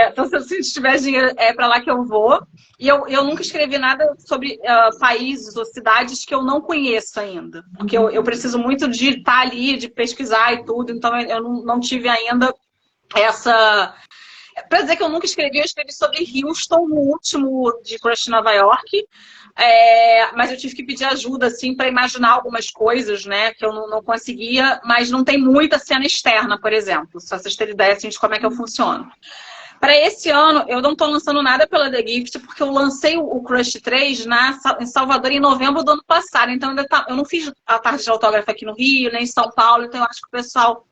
Então, se tiver dinheiro, é para lá que eu vou. E eu nunca escrevi nada sobre países ou cidades que eu não conheço ainda. Porque eu preciso muito de estar ali, de pesquisar e tudo. Então, eu não tive ainda essa... Para dizer que eu nunca escrevi, eu escrevi sobre Houston, no último de Crush Nova York. Mas eu tive que pedir ajuda, assim, para imaginar algumas coisas, né? Que eu não conseguia. Mas não tem muita cena externa, por exemplo. Só vocês terem ideia, assim, de como é que eu funciono. Para esse ano, eu não estou lançando nada pela The Gift, porque eu lancei o Crush 3 em Salvador em novembro do ano passado. Então, eu não fiz a tarde de autógrafo aqui no Rio, nem em São Paulo. Então, eu acho que o pessoal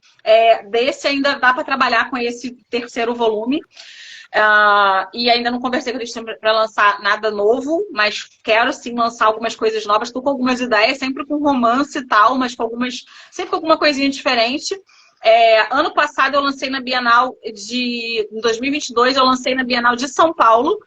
desse ainda dá para trabalhar com esse terceiro volume. E ainda não conversei com eles para lançar nada novo, mas quero sim lançar algumas coisas novas. Estou com algumas ideias, sempre com romance e tal, mas sempre com alguma coisinha diferente. Ano passado eu lancei na Bienal em 2022 eu lancei na Bienal de São Paulo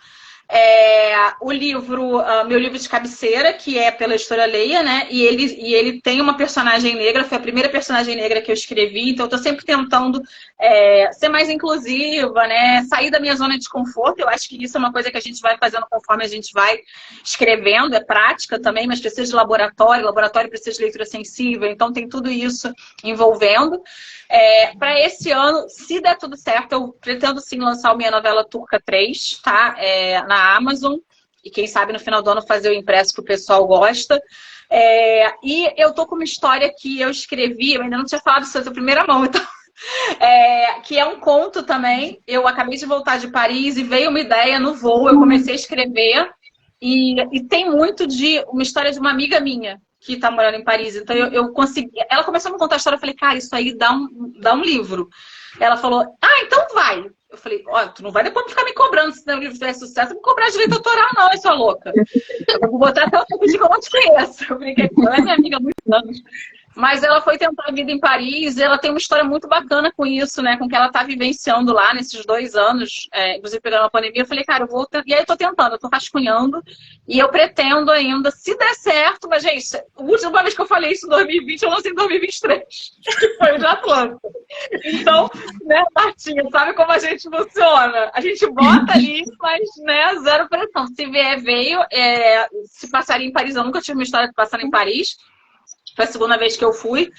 o livro, meu livro de cabeceira, que é pela editora Leia, né? E ele tem uma personagem negra, foi a primeira personagem negra que eu escrevi, então eu tô sempre tentando ser mais inclusiva, né? Sair da minha zona de conforto. Eu acho que isso é uma coisa que a gente vai fazendo conforme a gente vai escrevendo, é prática também, mas precisa de laboratório precisa de leitura sensível, então tem tudo isso envolvendo. Para esse ano, se der tudo certo, eu pretendo sim lançar o Minha Novela Turca 3, tá? Na Amazon. E quem sabe no final do ano fazer o impresso que o pessoal gosta. E eu tô com uma história que eu escrevi, eu ainda não tinha falado isso da primeira mão, então... que é um conto também. Eu acabei de voltar de Paris e veio uma ideia no voo, eu comecei a escrever. E tem muito de uma história de uma amiga minha que tá morando em Paris. Então eu consegui. Ela começou a me contar a história, eu falei, cara, isso aí dá um livro. Ela falou, então vai. Eu falei, tu não vai depois ficar me cobrando se o livro tiver sucesso, me cobrar direito autoral, não, sua louca. Eu vou botar até o tempo de que eu não te conheço. Eu brinquei com ela, é minha amiga há muitos anos. Mas ela foi tentar a vida em Paris, e ela tem uma história muito bacana com isso, né? Com o que ela tá vivenciando lá nesses 2 anos, inclusive pegando a pandemia. Eu falei, cara, eu vou... E aí eu tô tentando, eu tô rascunhando, e eu pretendo ainda, se der certo, mas, gente, a última vez que eu falei isso em 2020, eu lancei em 2023, que foi o de Atlanta. Então, né, Martinha, sabe como a gente funciona? A gente bota ali, mas, né, zero pressão. Se vier, veio. Se passaria em Paris, eu nunca tive uma história de passar em Paris. Foi a segunda vez que eu fui.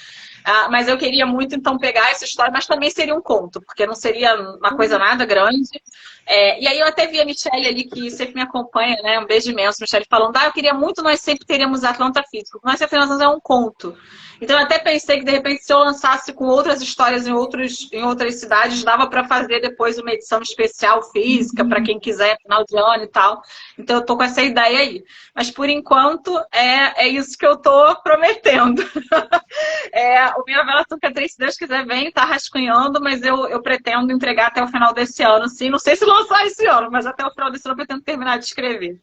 Mas eu queria muito, então, pegar essa história, mas também seria um conto, porque não seria uma coisa nada grande. E aí eu até vi a Michelle ali, que sempre me acompanha, né? Um beijo imenso, Michelle, falando, eu queria muito, nós sempre teríamos Atlanta Físico. Nós sempre é um conto. Então eu até pensei que, de repente, se eu lançasse com outras histórias em outras cidades, dava para fazer depois uma edição especial física, para quem quiser, final de ano e tal. Então eu tô com essa ideia aí. Mas, por enquanto, é isso que eu tô prometendo. O Minha Novela Turca 3, se Deus quiser, vem, tá rascunhando, mas eu pretendo entregar até o final desse ano, sim. Não sei se lançar esse ano, mas até o final desse ano eu pretendo terminar de escrever.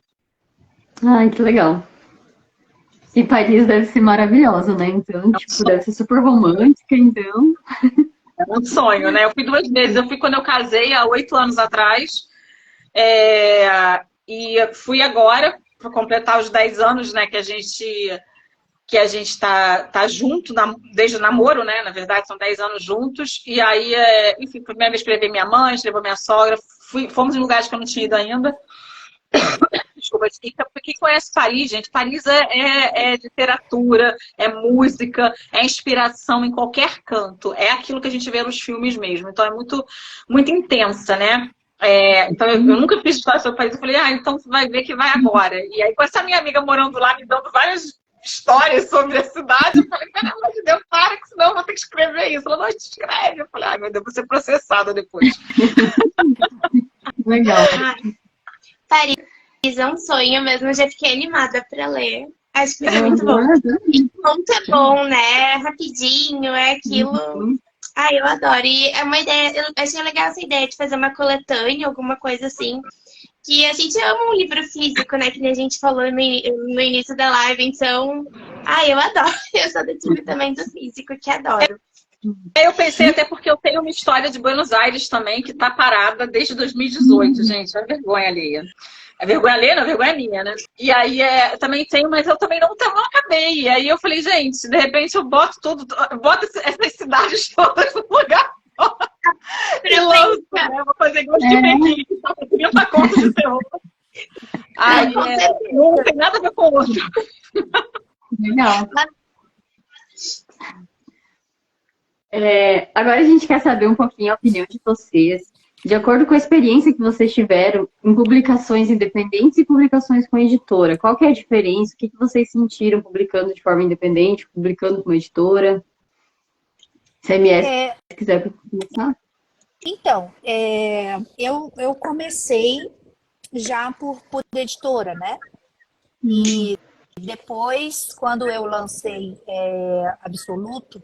Ai, que legal. E Paris deve ser maravilhosa, né? Então, deve ser super romântica, então... É um sonho, né? Eu fui 2 vezes. Eu fui quando eu casei, há 8 anos atrás. E fui agora, para completar os 10 anos, né? Que a gente tá junto, desde o namoro, né? Na verdade, são 10 anos juntos. E aí, enfim, primeira vez que levei minha mãe, levou minha sogra. Fomos em lugares que eu não tinha ido ainda. Desculpa. línguas. E quem conhece Paris, gente, Paris é literatura, é música, é inspiração em qualquer canto. É aquilo que a gente vê nos filmes mesmo. Então é muito, muito intensa, né? Então eu nunca fiz história sobre Paris. Eu falei, então você vai ver que vai agora. E aí com essa minha amiga morando lá, me dando várias histórias sobre a cidade, eu falei, pelo amor de Deus, para, que senão eu vou ter que escrever isso. Ela, não, escreve. Eu falei, meu Deus, vou ser processada depois. Legal. Paris é um sonho mesmo, eu já fiquei animada pra ler. Acho que vai ser muito bom. E conto é bom, né? Rapidinho, é aquilo. Eu adoro. E é uma ideia, eu achei legal essa ideia de fazer uma coletânea, alguma coisa assim. Que a gente ama um livro físico, né? Que nem a gente falou no início da live. Então, eu adoro. Eu sou do time também do físico, que adoro. Eu pensei até porque eu tenho uma história de Buenos Aires também, que tá parada desde 2018, gente. É vergonha alheia. É vergonha alheia, não, é vergonha minha, né? E aí também tenho, mas eu também não acabei. E aí eu falei, gente, de repente eu boto essas cidades todas no lugar. E lanço, né? Vou fazer igual de Pequim, que tá com 30 contos de terror. Não tem nada a ver com o outro. Legal. Agora a gente quer saber um pouquinho a opinião de vocês. De acordo com a experiência que vocês tiveram em publicações independentes e publicações com editora, qual que é a diferença? O que vocês sentiram publicando de forma independente, publicando com uma editora? Se a MS quiser começar. Então, eu comecei já por editora, né? E depois, quando eu lancei Absoluto,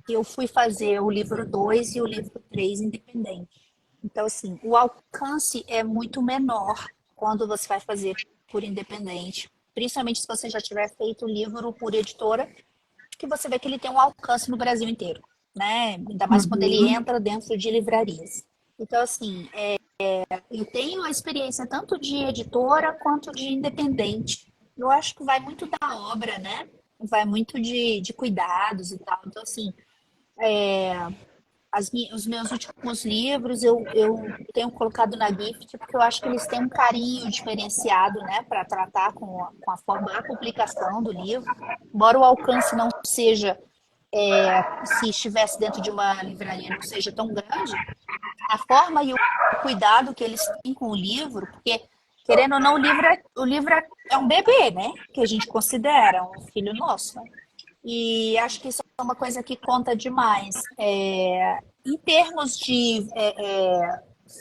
eu fui fazer o livro 2 e o livro 3 independente. Então, assim, o alcance é muito menor quando você vai fazer por independente. Principalmente se você já tiver feito o livro por editora, que você vê que ele tem um alcance no Brasil inteiro, né? Ainda mais quando ele entra dentro de livrarias. Então, assim, eu tenho a experiência tanto de editora quanto de independente. Eu acho que vai muito da obra, né? Vai muito de cuidados e tal. Então, assim, os meus últimos livros eu tenho colocado na Gift porque eu acho que eles têm um carinho diferenciado, né? Para tratar com a forma da publicação do livro. Embora o alcance não seja, se estivesse dentro de uma livraria, não seja tão grande, a forma e o cuidado que eles têm com o livro, porque, querendo ou não, o livro é um bebê, né? Que a gente considera um filho nosso, né? E acho que isso é uma coisa que conta demais. Em termos de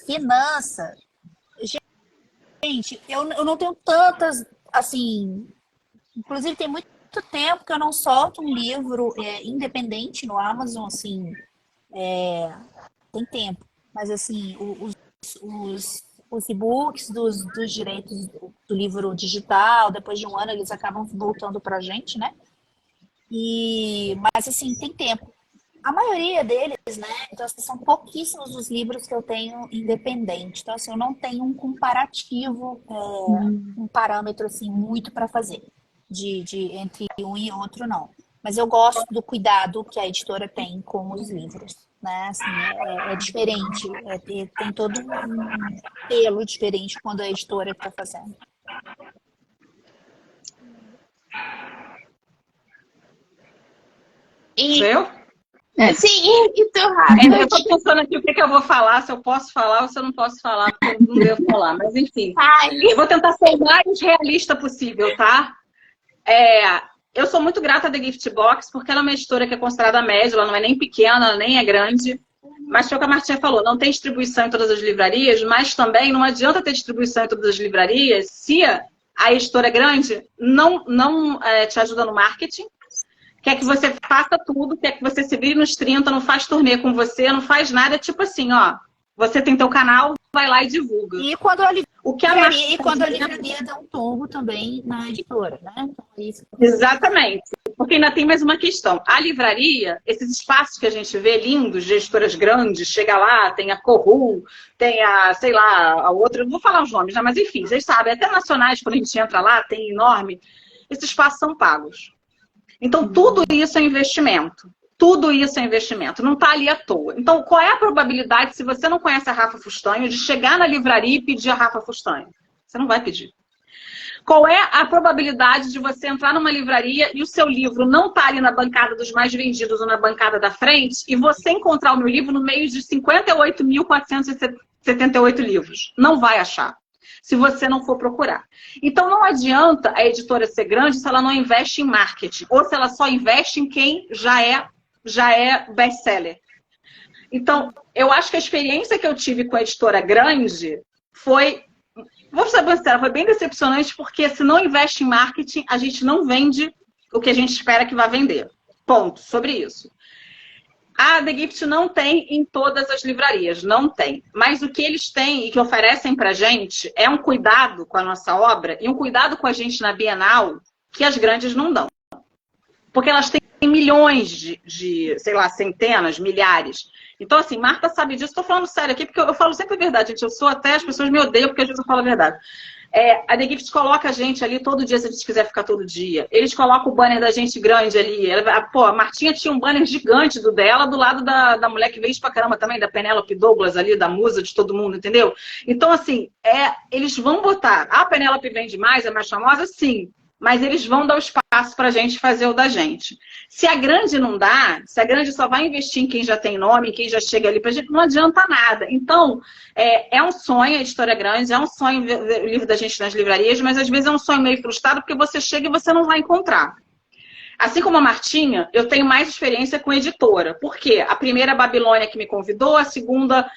finança, gente, eu não tenho tantas, assim... Inclusive, tem muito tempo que eu não solto um livro independente no Amazon, assim... tem tempo. Mas, assim, os e-books dos direitos do livro digital, depois de um ano, eles acabam voltando pra gente, né? Mas, assim, tem tempo. A maioria deles, né? Então, assim, são pouquíssimos os livros que eu tenho independente. Então, assim, eu não tenho um comparativo, um parâmetro, assim, muito para fazer entre um e outro, não. Mas eu gosto do cuidado que a editora tem com os livros, né? Assim, é diferente. Tem todo um pelo diferente quando a editora está fazendo. Eu? Sim, e tu, Rafa? Eu tô pensando aqui o que eu vou falar, se eu posso falar ou se eu não posso falar, porque eu não devo falar. Mas, enfim, eu vou tentar ser o mais realista possível, tá? Eu sou muito grata da Giftbox, porque ela é uma editora que é considerada média, ela não é nem pequena, ela nem é grande. Mas foi o que a Martinha falou, não tem distribuição em todas as livrarias, mas também não adianta ter distribuição em todas as livrarias se a editora é grande não te ajuda no marketing, quer que você faça tudo, quer que você se vire nos 30, não faz turnê com você, não faz nada, tipo assim, ó, você tem teu canal, vai lá e divulga. E quando a livraria dá um tombo também na editora, né? Então, exatamente. Porque ainda tem mais uma questão. A livraria, esses espaços que a gente vê lindos, de editoras grandes, chega lá, tem a Corru, tem sei lá, a outra, não vou falar os nomes, né? Mas enfim, vocês sabem, até nacionais, quando a gente entra lá, tem enorme, esses espaços são pagos. Então, tudo isso é investimento. Tudo isso é investimento. Não está ali à toa. Então, qual é a probabilidade, se você não conhece a Rafa Fustanho, de chegar na livraria e pedir a Rafa Fustanho? Você não vai pedir. Qual é a probabilidade de você entrar numa livraria e o seu livro não tá ali na bancada dos mais vendidos ou na bancada da frente e você encontrar o meu livro no meio de 58.478 livros? Não vai achar, se você não for procurar. Então não adianta a editora ser grande se ela não investe em marketing, ou se ela só investe em quem já é best-seller. Então, eu acho que a experiência que eu tive com a editora grande foi... Vou ser sincera, foi bem decepcionante, porque se não investe em marketing, a gente não vende o que a gente espera que vai vender. Ponto. Sobre isso. A The Gift não tem em todas as livrarias, não tem. Mas o que eles têm e que oferecem pra gente é um cuidado com a nossa obra e um cuidado com a gente na Bienal que as grandes não dão. Porque elas têm milhões de sei lá, centenas, milhares. Então, assim, Marta sabe disso. Estou falando sério aqui, porque eu falo sempre a verdade, gente. Eu sou até, as pessoas me odeiam, porque às vezes eu falo a verdade. A The Gift coloca a gente ali todo dia, se a gente quiser ficar todo dia. Eles colocam o banner da gente grande ali. A Martinha tinha um banner gigante do dela, do lado da mulher que vende pra caramba também, da Penélope Douglas ali, da musa de todo mundo, entendeu? Então, assim, eles vão botar. A Penélope vende mais, é mais famosa? Sim. Mas eles vão dar o espaço para a gente fazer o da gente. Se a grande não dá, se a grande só vai investir em quem já tem nome, em quem já chega ali para a gente, não adianta nada. Então, é um sonho a editora grande, é um sonho ver o livro da gente nas livrarias, mas às vezes é um sonho meio frustrado porque você chega e você não vai encontrar. Assim como a Martinha, eu tenho mais experiência com editora. Por quê? A primeira a Babilônia que me convidou, a segunda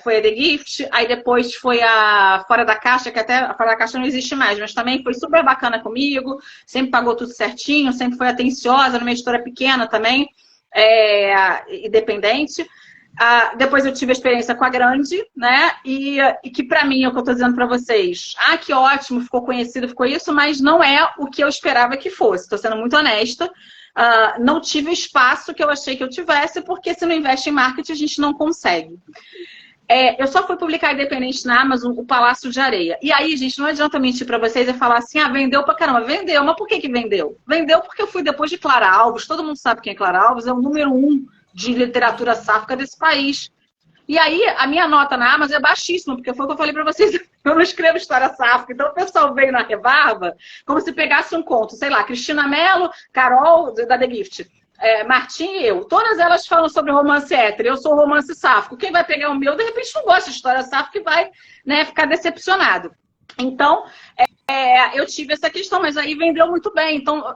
foi a The Gift, aí depois foi a Fora da Caixa, que até a Fora da Caixa não existe mais, mas também foi super bacana comigo, sempre pagou tudo certinho, sempre foi atenciosa, numa editora pequena também, independente. Depois eu tive a experiência com a grande, né? E que pra mim, é o que eu tô dizendo pra vocês. Que ótimo, ficou conhecido, ficou isso, mas não é o que eu esperava que fosse. Tô sendo muito honesta. Não tive o espaço que eu achei que eu tivesse, porque se não investe em marketing, a gente não consegue. Eu só fui publicar independente na Amazon, o Palácio de Areia. E aí, gente, não adianta mentir pra vocês e falar assim, vendeu pra caramba. Vendeu, mas por que vendeu? Vendeu porque eu fui depois de Clara Alves. Todo mundo sabe quem é Clara Alves, é o número 1 de literatura sáfica desse país. E aí, a minha nota na Amazon é baixíssima, porque foi o que eu falei pra vocês, eu não escrevo história sáfica. Então, o pessoal veio na rebarba como se pegasse um conto. Sei lá, Cristina Mello, Carol, da The Gift, Martim e eu. Todas elas falam sobre romance hétero, eu sou romance sáfico. Quem vai pegar o meu, de repente, não gosta de história sáfica e vai, né, ficar decepcionado. Então, eu tive essa questão, mas aí vendeu muito bem. Então,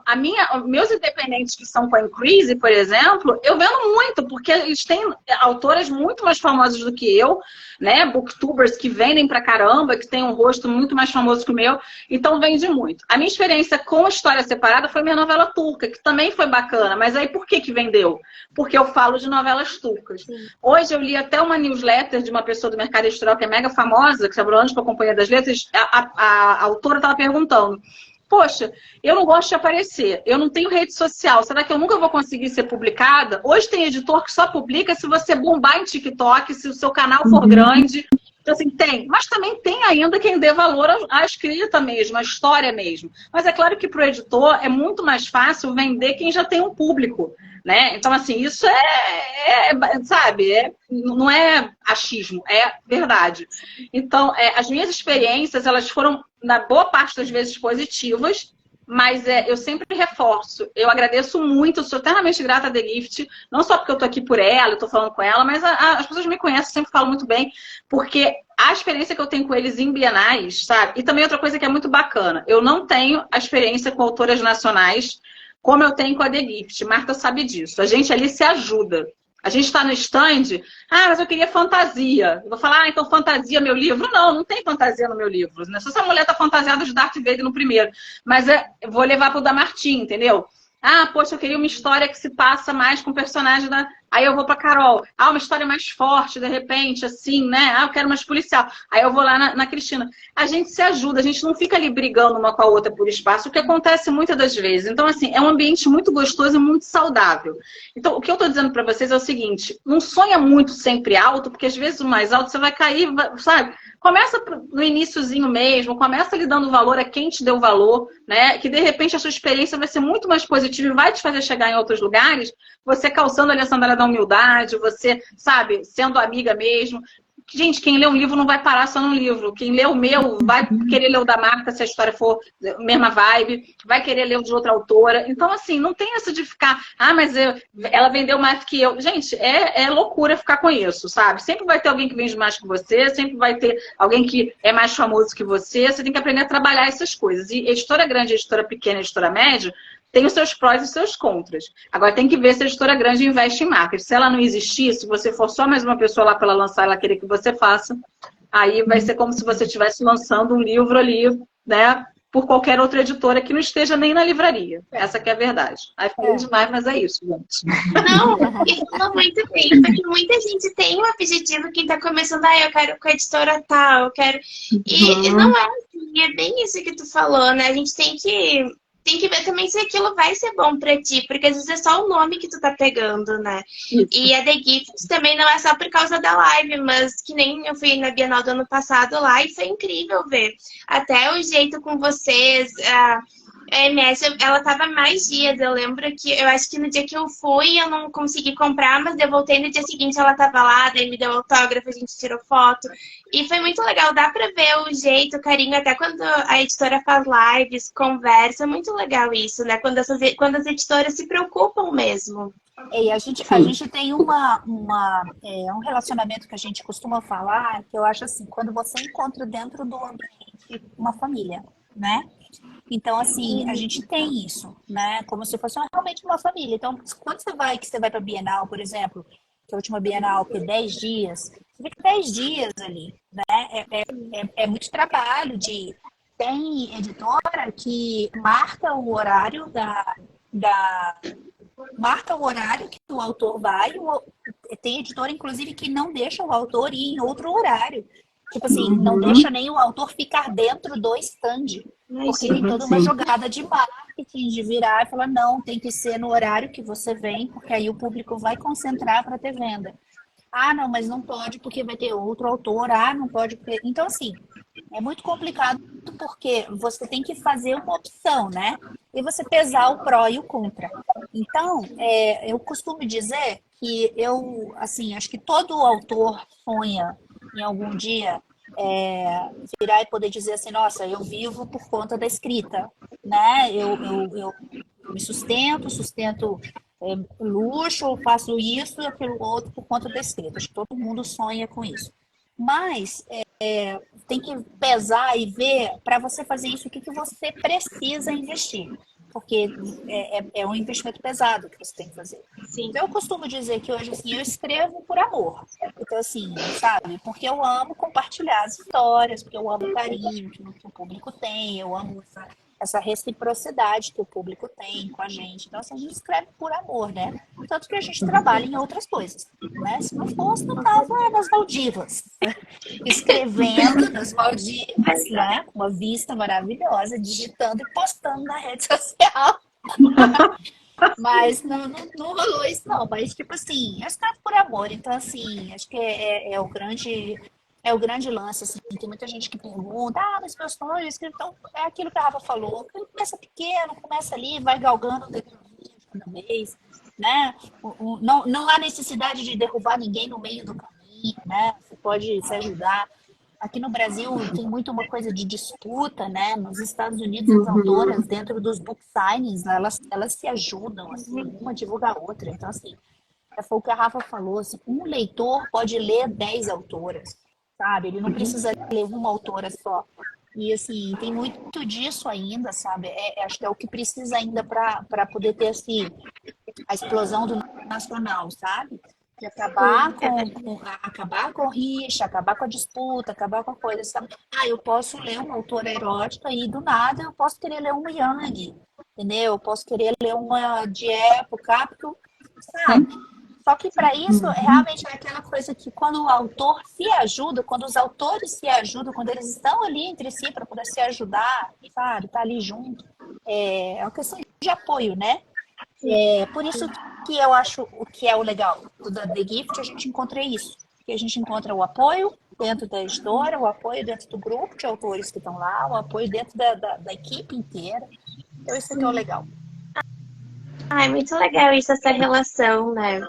meus independentes que são com a Increase, por exemplo, eu vendo muito, porque eles têm autoras muito mais famosas do que eu, né? Booktubers que vendem pra caramba, que tem um rosto muito mais famoso que o meu, então vende muito. A minha experiência com História Separada foi minha novela turca, que também foi bacana, mas aí por que vendeu? Porque eu falo de novelas turcas. Sim. Hoje eu li até uma newsletter de uma pessoa do mercado editorial que é mega famosa, que trabalhou anos com a Companhia das Letras, a autora estava perguntando, poxa, eu não gosto de aparecer, eu não tenho rede social, será que eu nunca vou conseguir ser publicada? Hoje tem editor que só publica se você bombar em TikTok, se o seu canal for grande. Então, assim, tem. Mas também tem ainda quem dê valor à escrita mesmo, à história mesmo. Mas é claro que para o editor é muito mais fácil vender quem já tem um público, né? Então, assim, isso sabe, não é achismo, é verdade. Então, as minhas experiências, elas foram, na boa parte das vezes, positivas, mas eu sempre reforço. Eu agradeço muito, eu sou eternamente grata a The Gift, não só porque eu tô aqui por ela, eu tô falando com ela, mas as pessoas me conhecem, sempre falo muito bem, porque a experiência que eu tenho com eles em bienais, sabe? E também outra coisa que é muito bacana, eu não tenho a experiência com autoras nacionais como eu tenho com a The Gift. Marta sabe disso. A gente ali se ajuda. A gente está no stand, mas eu queria fantasia. Eu vou falar, então fantasia meu livro? Não tem fantasia no meu livro. Né? Se essa mulher tá fantasiada de Darth Vader no primeiro. Mas eu vou levar pro da Martim, entendeu? Poxa, eu queria uma história que se passa mais com o personagem da... Aí eu vou pra Carol. Uma história mais forte, de repente, assim, né? Eu quero mais policial. Aí eu vou lá na Cristina. A gente se ajuda, a gente não fica ali brigando uma com a outra por espaço, o que acontece muitas das vezes. Então, assim, é um ambiente muito gostoso e muito saudável. Então, o que eu tô dizendo pra vocês é o seguinte, não sonha muito sempre alto, porque às vezes o mais alto você vai cair, sabe? Começa no iniciozinho mesmo, começa lhe dando valor a quem te deu valor, né? Que de repente a sua experiência vai ser muito mais positiva e vai te fazer chegar em outros lugares, você calçando ali a sandália da humildade, você, sabe, sendo amiga mesmo. Gente, quem lê um livro não vai parar só no livro. Quem lê o meu vai querer ler o da Marta, se a história for mesma vibe, vai querer ler o de outra autora. Então, assim, não tem essa de ficar, mas ela vendeu mais do que eu. Gente, é loucura ficar com isso, sabe? Sempre vai ter alguém que vende mais que você, sempre vai ter alguém que é mais famoso que você. Você tem que aprender a trabalhar essas coisas. E editora grande, editora pequena, editora média, tem os seus prós e os seus contras. Agora tem que ver se a editora grande investe em marketing. Se ela não existir, se você for só mais uma pessoa lá para ela lançar, ela querer que você faça, aí vai ser como se você estivesse lançando um livro ali, né? Por qualquer outra editora que não esteja nem na livraria. Essa que é a verdade. Aí falei demais, mas é isso, gente. Não, isso falou muito bem, porque muita gente tem um objetivo que tá começando, eu quero com a editora tal, eu quero... E não é assim, é bem isso que tu falou, né? A gente tem que ver também se aquilo vai ser bom pra ti, porque às vezes é só o nome que tu tá pegando, né? Isso. E a The Gift também não é só por causa da live, mas que nem eu fui na Bienal do ano passado lá e foi incrível ver. Até o jeito com vocês, a MS, ela tava mais dias. Eu lembro que, eu acho que no dia que eu fui, eu não consegui comprar, mas eu voltei no dia seguinte, ela tava lá, daí me deu autógrafo, a gente tirou foto. E foi muito legal, dá pra ver o jeito, o carinho, até quando a editora faz lives, conversa, é muito legal isso, né? Quando as editoras se preocupam mesmo. E a gente tem um relacionamento que a gente costuma falar, que eu acho assim, quando você encontra dentro do ambiente uma família, né? Então, assim, a gente tem isso, né? Como se fosse realmente uma família. Então, quando você vai para a Bienal, por exemplo, que a última Bienal foi 10 dias, você fica 10 dias ali, né? É muito trabalho Tem editora que marca o horário marca o horário que o autor vai. Tem editora, inclusive, que não deixa o autor ir em outro horário. Tipo assim, não deixa nem o autor ficar dentro do stand. Porque tem toda uma jogada de marketing, de virar e falar, não, tem que ser no horário que você vem, porque aí o público vai concentrar para ter venda. Não, mas não pode porque vai ter outro autor. Não pode porque... Então, assim, é muito complicado porque você tem que fazer uma opção, né? E você pesar o pró e o contra. Então, eu costumo dizer que acho que todo autor sonha em algum dia virar e poder dizer assim, nossa, eu vivo por conta da escrita, né? Eu me sustento luxo, eu faço isso e aquilo outro por conta da escrita. Acho que todo mundo sonha com isso. Mas tem que pesar e ver, para você fazer isso, o que você precisa investir. Porque é um investimento pesado que você tem que fazer. Sim. Então, eu costumo dizer que hoje, assim, eu escrevo por amor. Então, assim, sabe? Porque eu amo compartilhar as histórias, porque eu amo o carinho que o público tem, eu amo essa reciprocidade que o público tem com a gente. Então, assim, a gente escreve por amor, né? Tanto que a gente trabalha em outras coisas, né? Se não fosse, no caso, nas Maldivas. Escrevendo nas Maldivas, né? Uma vista maravilhosa, digitando e postando na rede social. Mas não rolou isso, não. Mas, tipo assim, eu escrevo por amor. Então, assim, acho que é o grande lance, assim. Tem muita gente que pergunta, mas meus sonhos, então é aquilo que a Rafa falou, começa pequeno, começa ali, vai galgando cada vez, né? Não há necessidade de derrubar ninguém no meio do caminho, né? Você pode se ajudar. Aqui no Brasil tem muito uma coisa de disputa, né? Nos Estados Unidos, as autoras, dentro dos book signings, elas se ajudam, assim, uma divulga a outra. Então, assim, foi o que a Rafa falou, assim, um leitor pode ler 10 autoras, sabe? Ele não precisa ler uma autora só. E, assim, tem muito disso ainda, sabe? Acho que é o que precisa ainda para poder ter, assim, a explosão do nacional, sabe? De acabar com rixa, acabar com a disputa, acabar com a coisa, sabe? Eu posso ler uma autora erótica e, do nada, eu posso querer ler uma Yang, entendeu? Eu posso querer ler uma de época, sabe? Só que para isso, realmente é aquela coisa que quando o autor se ajuda, quando os autores se ajudam, quando eles estão ali entre si para poder se ajudar, sabe? Tá ali junto. É uma questão de apoio, né? Por isso que eu acho o que é o legal da The Gift, a gente encontra isso. Que a gente encontra o apoio dentro da editora, o apoio dentro do grupo de autores que estão lá, o apoio dentro da equipe inteira. Então isso que é o legal. É muito legal isso, essa relação, né?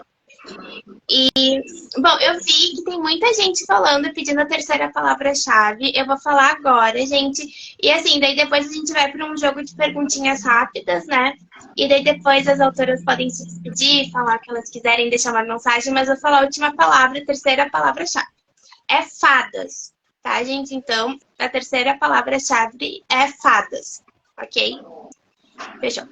Bom, eu vi que tem muita gente falando, pedindo a terceira palavra-chave. Eu vou falar agora, gente. E assim, daí depois a gente vai para um jogo de perguntinhas rápidas, né? E daí depois as autoras podem se despedir, falar o que elas quiserem, deixar uma mensagem, mas eu vou falar a última palavra, a terceira palavra-chave. É fadas, tá, gente? Então, a terceira palavra-chave é fadas, ok? Fechou.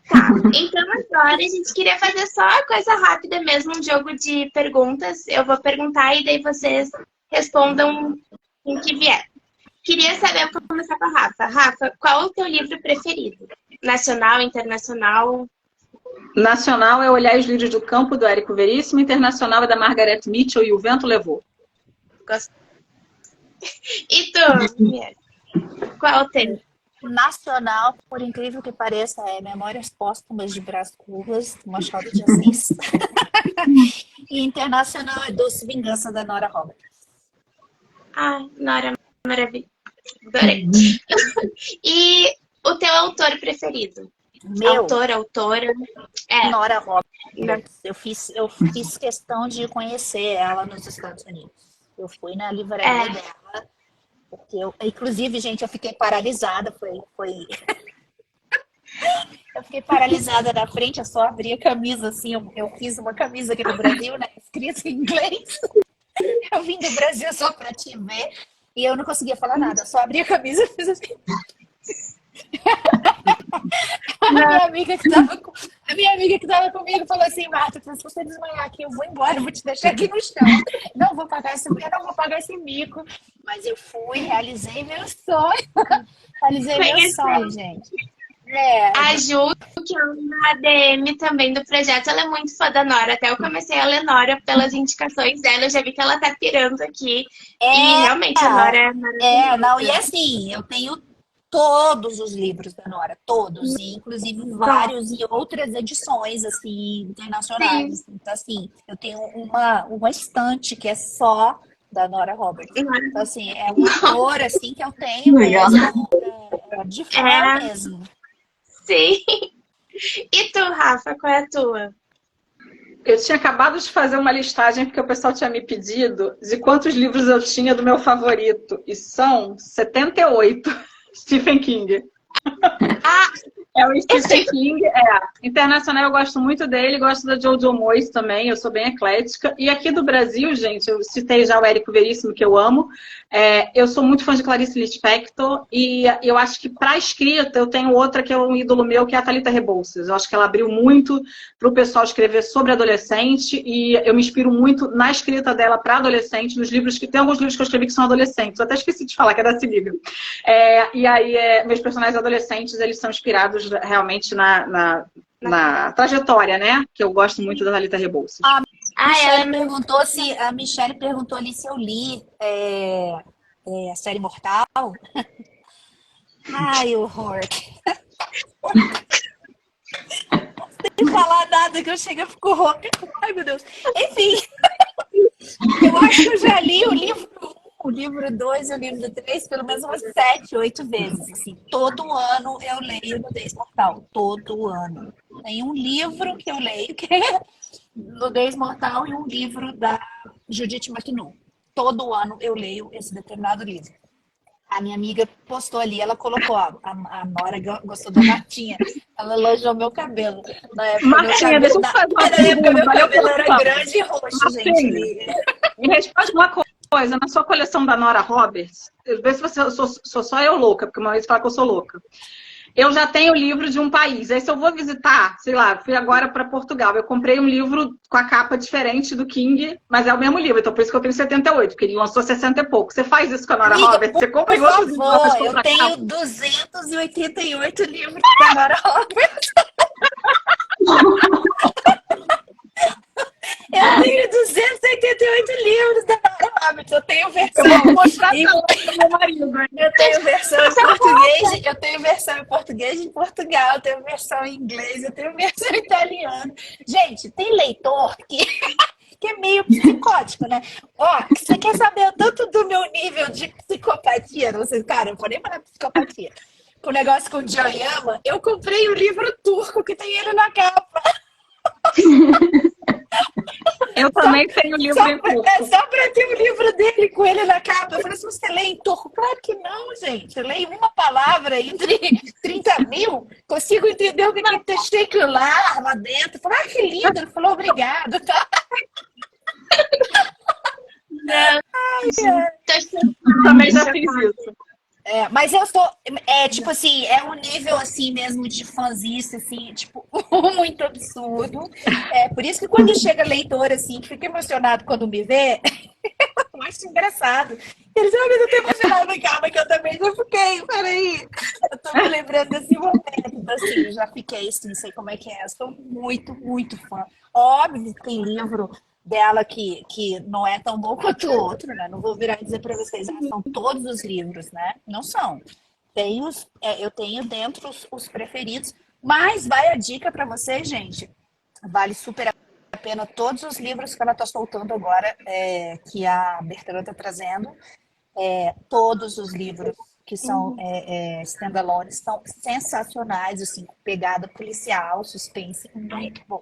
Tá, então agora a gente queria fazer só uma coisa rápida mesmo, um jogo de perguntas. Eu vou perguntar e daí vocês respondam o que vier. Queria saber, eu vou começar com a Rafa. Rafa, qual é o teu livro preferido? Nacional, internacional? Nacional é Olhar os Lírios do Campo, do Érico Veríssimo. Internacional é da Margaret Mitchell e O Vento Levou. Gosto. E tu, Mier? Qual é o teu? Nacional, por incrível que pareça, é Memórias Póstumas de Brás Cubas, do Machado de Assis. E internacional é Doce Vingança, da Nora Roberts. Ah, Nora, maravilha. Adorei. E o teu autor preferido? Meu, Autor, autora? É. Nora Roberts. Eu fiz questão de conhecer ela nos Estados Unidos. Eu fui na livraria dela. Porque inclusive, gente, eu fiquei paralisada. Eu fiquei paralisada na frente, eu só abri a camisa assim. Eu fiz uma camisa aqui no Brasil, né? Escrita em inglês. Eu vim do Brasil só pra te ver. E eu não conseguia falar nada. Eu só abri a camisa e fiz assim. A minha amiga que tava comigo falou assim: Marta, se você desmaiar aqui, eu vou embora, eu vou te deixar aqui no chão. Não vou pagar esse mico. Mas eu fui, realizei meu sonho. Gente. A Ju, que é uma ADM também do projeto, ela é muito fã da Nora. Até eu comecei a ler Nora pelas indicações dela. Eu já vi que ela tá pirando aqui. E realmente a Nora é maravilhosa. E assim, eu tenho todos os livros da Nora, todos, e inclusive vários e outras edições, assim, internacionais. Sim. Então, assim, eu tenho uma estante que é só da Nora Roberts. Então, assim, é uma autora, assim, que eu tenho mesmo, de fã mesmo. Sim. E tu, Rafa, qual é a tua? Eu tinha acabado de fazer uma listagem, porque o pessoal tinha me pedido de quantos livros eu tinha do meu favorito. E são 78. Stephen King. É o Stephen King. Internacional eu gosto muito dele, gosto da Jojo Moyes também, eu sou bem eclética. E aqui do Brasil, gente, eu citei já o Érico Veríssimo, que eu amo. Eu sou muito fã de Clarice Lispector e eu acho que para escrita eu tenho outra que é um ídolo meu, que é a Thalita Rebouças. Eu acho que ela abriu muito para o pessoal escrever sobre adolescente e eu me inspiro muito na escrita dela para adolescente, nos livros que tem alguns livros que eu escrevi que são adolescentes. Eu até esqueci de falar que é da Cilívia. E aí meus personagens adolescentes, eles são inspirados realmente na trajetória, né? Que eu gosto muito da Thalita Rebouças. A Michelle perguntou ali se eu li a série Mortal. Ai, horror. Sem falar nada que eu chego e fico rouca. Ai, meu Deus. Enfim, eu acho que eu já li o livro 1, o livro 2 e o livro 3 pelo menos umas 7, 8 vezes. Assim. Todo ano eu leio Nudez Mortal. Todo ano. Tem um livro que eu leio que é Nudez Mortal e um livro da Judith McNull. Todo ano eu leio esse determinado livro. A minha amiga postou ali, ela colocou, a Nora gostou da Martinha, ela elogiou meu cabelo. Na época, Martinha, deixa eu fazer uma pergunta. Meu cabelo era grande e roxo, Martinha, gente. Me responde uma coisa, na sua coleção da Nora Roberts, vê se você sou só eu louca, porque uma vez fala que eu sou louca. Eu já tenho o livro de um país. Aí se eu vou visitar, sei lá, fui agora para Portugal, eu comprei um livro com a capa diferente do King, mas é o mesmo livro, então por isso que eu tenho 78, porque ele lançou 60 e pouco. Você faz isso com a Nora Roberts? Você compra igual os livros? Eu tenho 288 livros da Nora Roberts. Eu tenho 288 livros da Nora Roberts. Eu tenho versão eu tenho versão em português de Portugal, eu tenho versão em inglês, eu tenho versão em italiano. Gente, tem leitor que é meio psicótico, né? Ó, você quer saber tanto do meu nível de psicopatia? Não sei, cara, eu vou nem falar psicopatia. O negócio com o Joyama, eu comprei o livro turco que tem ele na capa. Eu também tenho livro em turco. Só pra ter o livro dele com ele na capa. Eu falei assim, você lê em turco? Claro que não, gente. Eu leio uma palavra entre 30 mil. Consigo entender o que está escrito lá dentro. Eu falei, que lindo. Ele falou, obrigado. Tá? Não, Também já fiz isso. Mas eu sou, tipo assim, é um nível assim mesmo de fanzice, assim, tipo, muito absurdo. Por isso que quando chega leitor, assim, que fica emocionado quando me vê, eu acho engraçado. Eles, mas eu tô emocionada, calma, que eu também já fiquei, peraí. Eu tô me lembrando desse momento, então, assim, eu já fiquei, assim, não sei como é que é, eu sou muito, muito fã. Óbvio que tem livro dela que não é tão bom quanto o outro, né? Não vou virar e dizer para vocês, são todos os livros, né? Não são. Eu tenho dentro os preferidos, mas vai a dica para vocês, gente. Vale super a pena todos os livros que ela está soltando agora, que a Bertrand está trazendo. Todos os livros que são standalone são sensacionais, assim, com pegada policial, suspense, muito bom.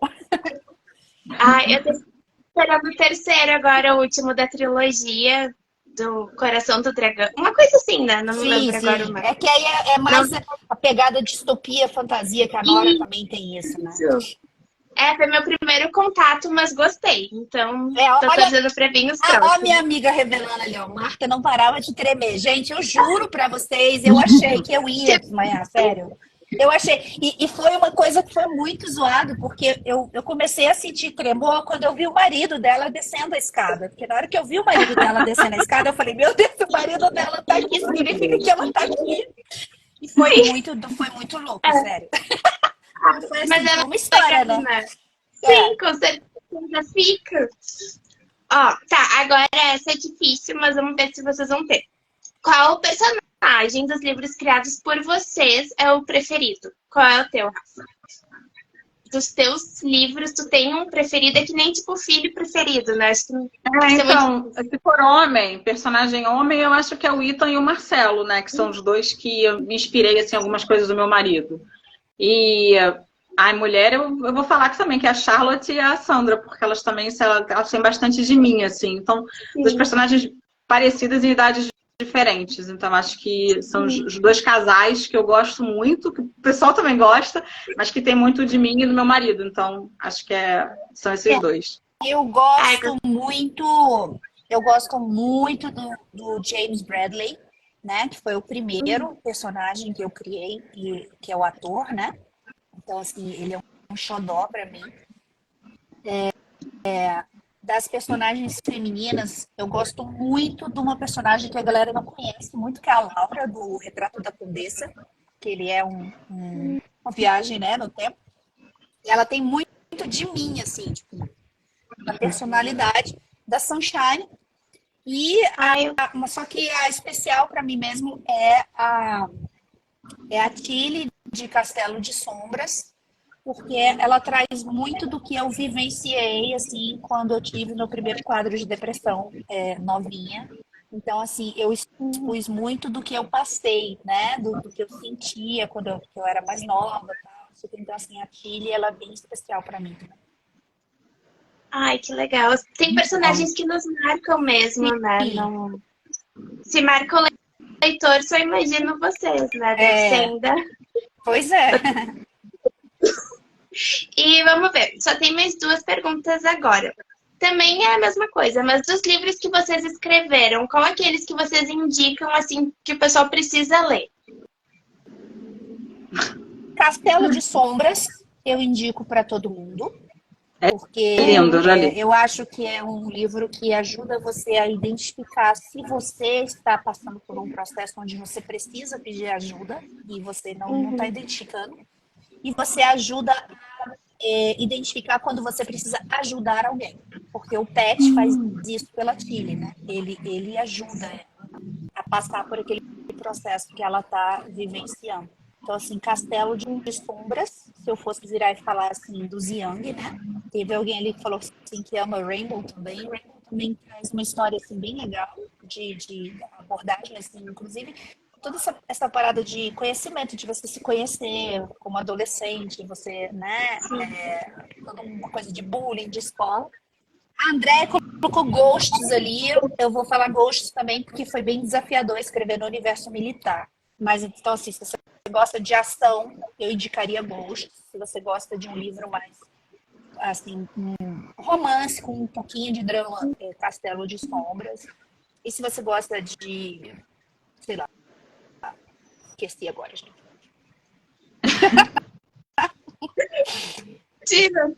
Eu tô esperando o terceiro agora, o último da trilogia do Coração do Dragão. Uma coisa assim, né? Não me lembro agora mais. É que aí é mais a pegada distopia, fantasia, que a Nora também tem isso, né? Foi meu primeiro contato, mas gostei. Então, tô torcendo pra vir os próximos. Ó, minha amiga revelando ali, ó. Marta não parava de tremer. Gente, eu juro pra vocês, eu achei que eu ia desmaiar, sério. Eu achei. E foi uma coisa que foi muito zoado, porque eu comecei a sentir tremor quando eu vi o marido dela descendo a escada. Porque na hora que eu vi o marido dela descendo a escada, eu falei, meu Deus, o marido dela tá aqui, significa que ela tá aqui. E foi muito louco, sério. Foi assim, Mas ela uma história, né? Sim, com certeza fica. Ó, tá, agora essa é difícil, mas vamos ver se vocês vão ter. Qual personagem dos livros criados por vocês é o preferido? Qual é o teu, Rafa? Dos teus livros, tu tem um preferido? É que nem tipo filho preferido, né? Acho que então, se for personagem homem, eu acho que é o Ethan e o Marcelo, né? Que são os dois que eu me inspirei, assim, em algumas coisas do meu marido. E a mulher, eu vou falar que também, que é a Charlotte e a Sandra, porque elas também elas têm bastante de mim, assim. Então, dos personagens parecidas em idades diferentes. Então, acho que são os dois casais que eu gosto muito, que o pessoal também gosta, mas que tem muito de mim e do meu marido. Então, acho que são esses dois. Eu gosto muito do James Bradley, né? Que foi o primeiro personagem que eu criei, que é o ator, né? Então, assim, ele é um xodó pra mim. Das personagens femininas, eu gosto muito de uma personagem que a galera não conhece muito, que é a Laura, do Retrato da Condessa, que ele é uma viagem, né, no tempo. E ela tem muito de mim, assim, tipo, da personalidade da Sunshine. E só que a especial para mim mesmo é a Tilly de Castelo de Sombras, porque ela traz muito do que eu vivenciei, assim, quando eu tive meu primeiro quadro de depressão novinha. Então, assim, eu expus muito do que eu passei, né? Do que eu sentia quando eu era mais nova. Tá? Então, assim, a Tilly, ela é bem especial para mim. Ai, que legal. Tem personagens que nos marcam mesmo, né? Não... Se marca o leitor, só imagino vocês, né? Descenda. Pois é. E vamos ver, só tem mais 2 perguntas agora. Também é a mesma coisa, mas dos livros que vocês escreveram, qual aqueles que vocês indicam, assim, que o pessoal precisa ler? Castelo de Sombras, eu indico para todo mundo. Porque lindo, já li. Eu acho que é um livro que ajuda você a identificar se você está passando por um processo onde você precisa pedir ajuda e você não está identificando. E você ajuda a identificar quando você precisa ajudar alguém. Porque o Pet faz isso pela Tilly, né? Ele ajuda a passar por aquele processo que ela está vivenciando. Então, assim, Castelo de Sombras, se eu fosse virar e falar, assim, dos Young, né? Teve alguém ali que falou, assim, que ama Rainbow também. Rainbow também traz uma história, assim, bem legal de abordagem, assim, inclusive toda essa parada de conhecimento, de você se conhecer como adolescente, você, né? Toda uma coisa de bullying, de escola. A Andréia colocou Ghosts ali. Eu vou falar Ghosts também, porque foi bem desafiador escrever no universo militar. Mas então, assim, se você gosta de ação, eu indicaria Ghosts. Se você gosta de um livro mais, assim, um romance com um pouquinho de drama, Castelo de Sombras. E se você gosta de, sei lá, esqueci agora, gente. Tira.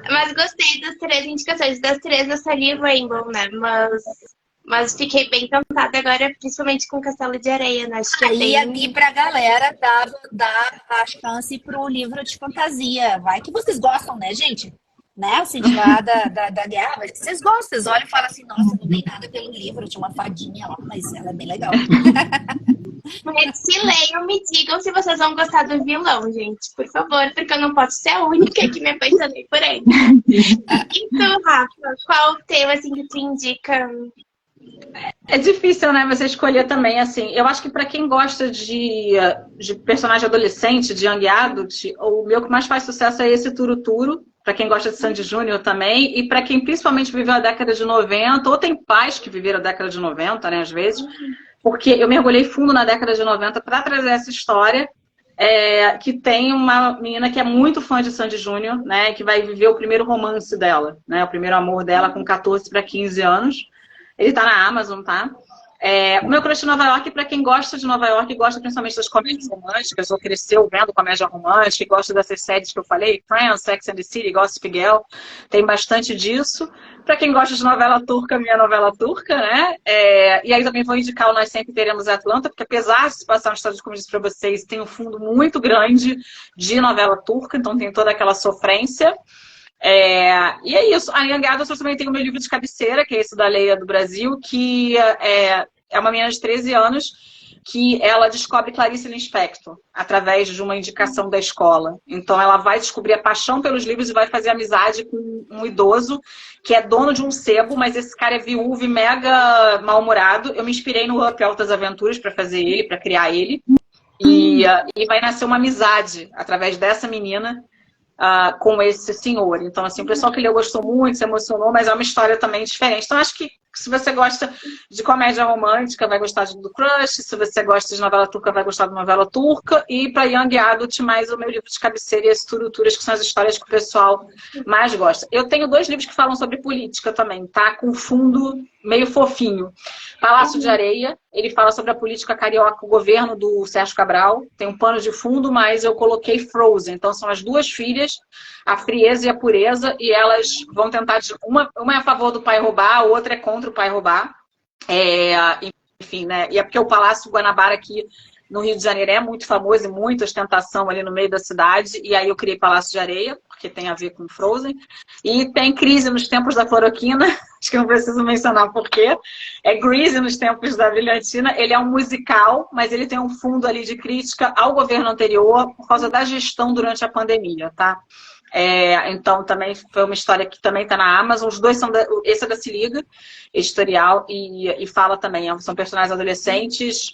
Mas gostei das 3 indicações. Das 3 eu só li Rainbow, né? Mas fiquei bem encantada agora, principalmente com Castelo de Areia, né? Acho que é Aí bem... aqui pra galera dá a chance pro livro de fantasia. Vai que vocês gostam, né, gente? Né? Assim, de lá da guerra, mas que vocês gostam, vocês olham e falam assim, nossa, não tem nada pelo livro, tinha uma fadinha lá, mas ela é bem legal. Mas se leiam, me digam se vocês vão gostar do vilão, gente. Por favor, porque eu não posso ser a única que me apaixonei por ele. Então, Rafa, qual o teu, assim, que tu indica? É difícil, né, você escolher também, assim. Eu acho que para quem gosta de personagem adolescente, de young adult, o meu que mais faz sucesso é esse Turuturo, para quem gosta de Sandy Júnior também, e para quem principalmente viveu a década de 90, ou tem pais que viveram a década de 90, né, às vezes, porque eu mergulhei fundo na década de 90 para trazer essa história, que tem uma menina que é muito fã de Sandy Júnior, né, que vai viver o primeiro romance dela, né, o primeiro amor dela com 14 para 15 anos. Ele tá na Amazon, tá? O meu crush de Nova York, para quem gosta de Nova York, gosta principalmente das comédias românticas, ou cresceu vendo comédia romântica, e gosta dessas séries que eu falei, Friends, Sex and the City, Gossip Girl, tem bastante disso. Para quem gosta de novela turca, minha novela turca, né? E aí também vou indicar o Nós Sempre Teremos Atlanta, porque apesar de se passar nos Estados Unidos, como eu disse para vocês, tem um fundo muito grande de novela turca, então tem toda aquela sofrência. E é isso. A Young Adult, eu também tenho o meu livro de cabeceira, que é esse da Leia do Brasil, que é uma menina de 13 anos que ela descobre Clarice Lispector através de uma indicação da escola. Então ela vai descobrir a paixão pelos livros e vai fazer amizade com um idoso que é dono de um sebo, mas esse cara é viúvo e mega mal-humorado. Eu me inspirei no Up Altas Aventuras para fazer ele, para criar ele. E vai nascer uma amizade através dessa menina com esse senhor. Então, assim, o pessoal que leu gostou muito, se emocionou, mas é uma história também diferente. Então, acho que se você gosta de comédia romântica, vai gostar do Crush. Se você gosta de novela turca, vai gostar de novela turca. E para Young Adult, mais o meu livro de cabeceira e as Turuturas, que são as histórias que o pessoal mais gosta. Eu tenho 2 livros que falam sobre política também, tá? Com fundo meio fofinho. Palácio de Areia, ele fala sobre a política carioca, o governo do Sérgio Cabral. Tem um pano de fundo, mas eu coloquei Frozen. Então, são as 2 filhas, a frieza e a pureza, e elas vão tentar... Uma é a favor do pai roubar, a outra é contra o pai roubar. Enfim, né? E é porque o Palácio Guanabara aqui no Rio de Janeiro é muito famoso e muita ostentação ali no meio da cidade. E aí eu criei Palácio de Areia, porque tem a ver com Frozen. E tem Crise nos Tempos da Cloroquina, acho que não preciso mencionar por quê. É Grease nos Tempos da Brilhantina. Ele é um musical, mas ele tem um fundo ali de crítica ao governo anterior por causa da gestão durante a pandemia, tá? Então também foi uma história que também está na Amazon. Os 2 são esse é da Se Liga Editorial e fala também, são personagens adolescentes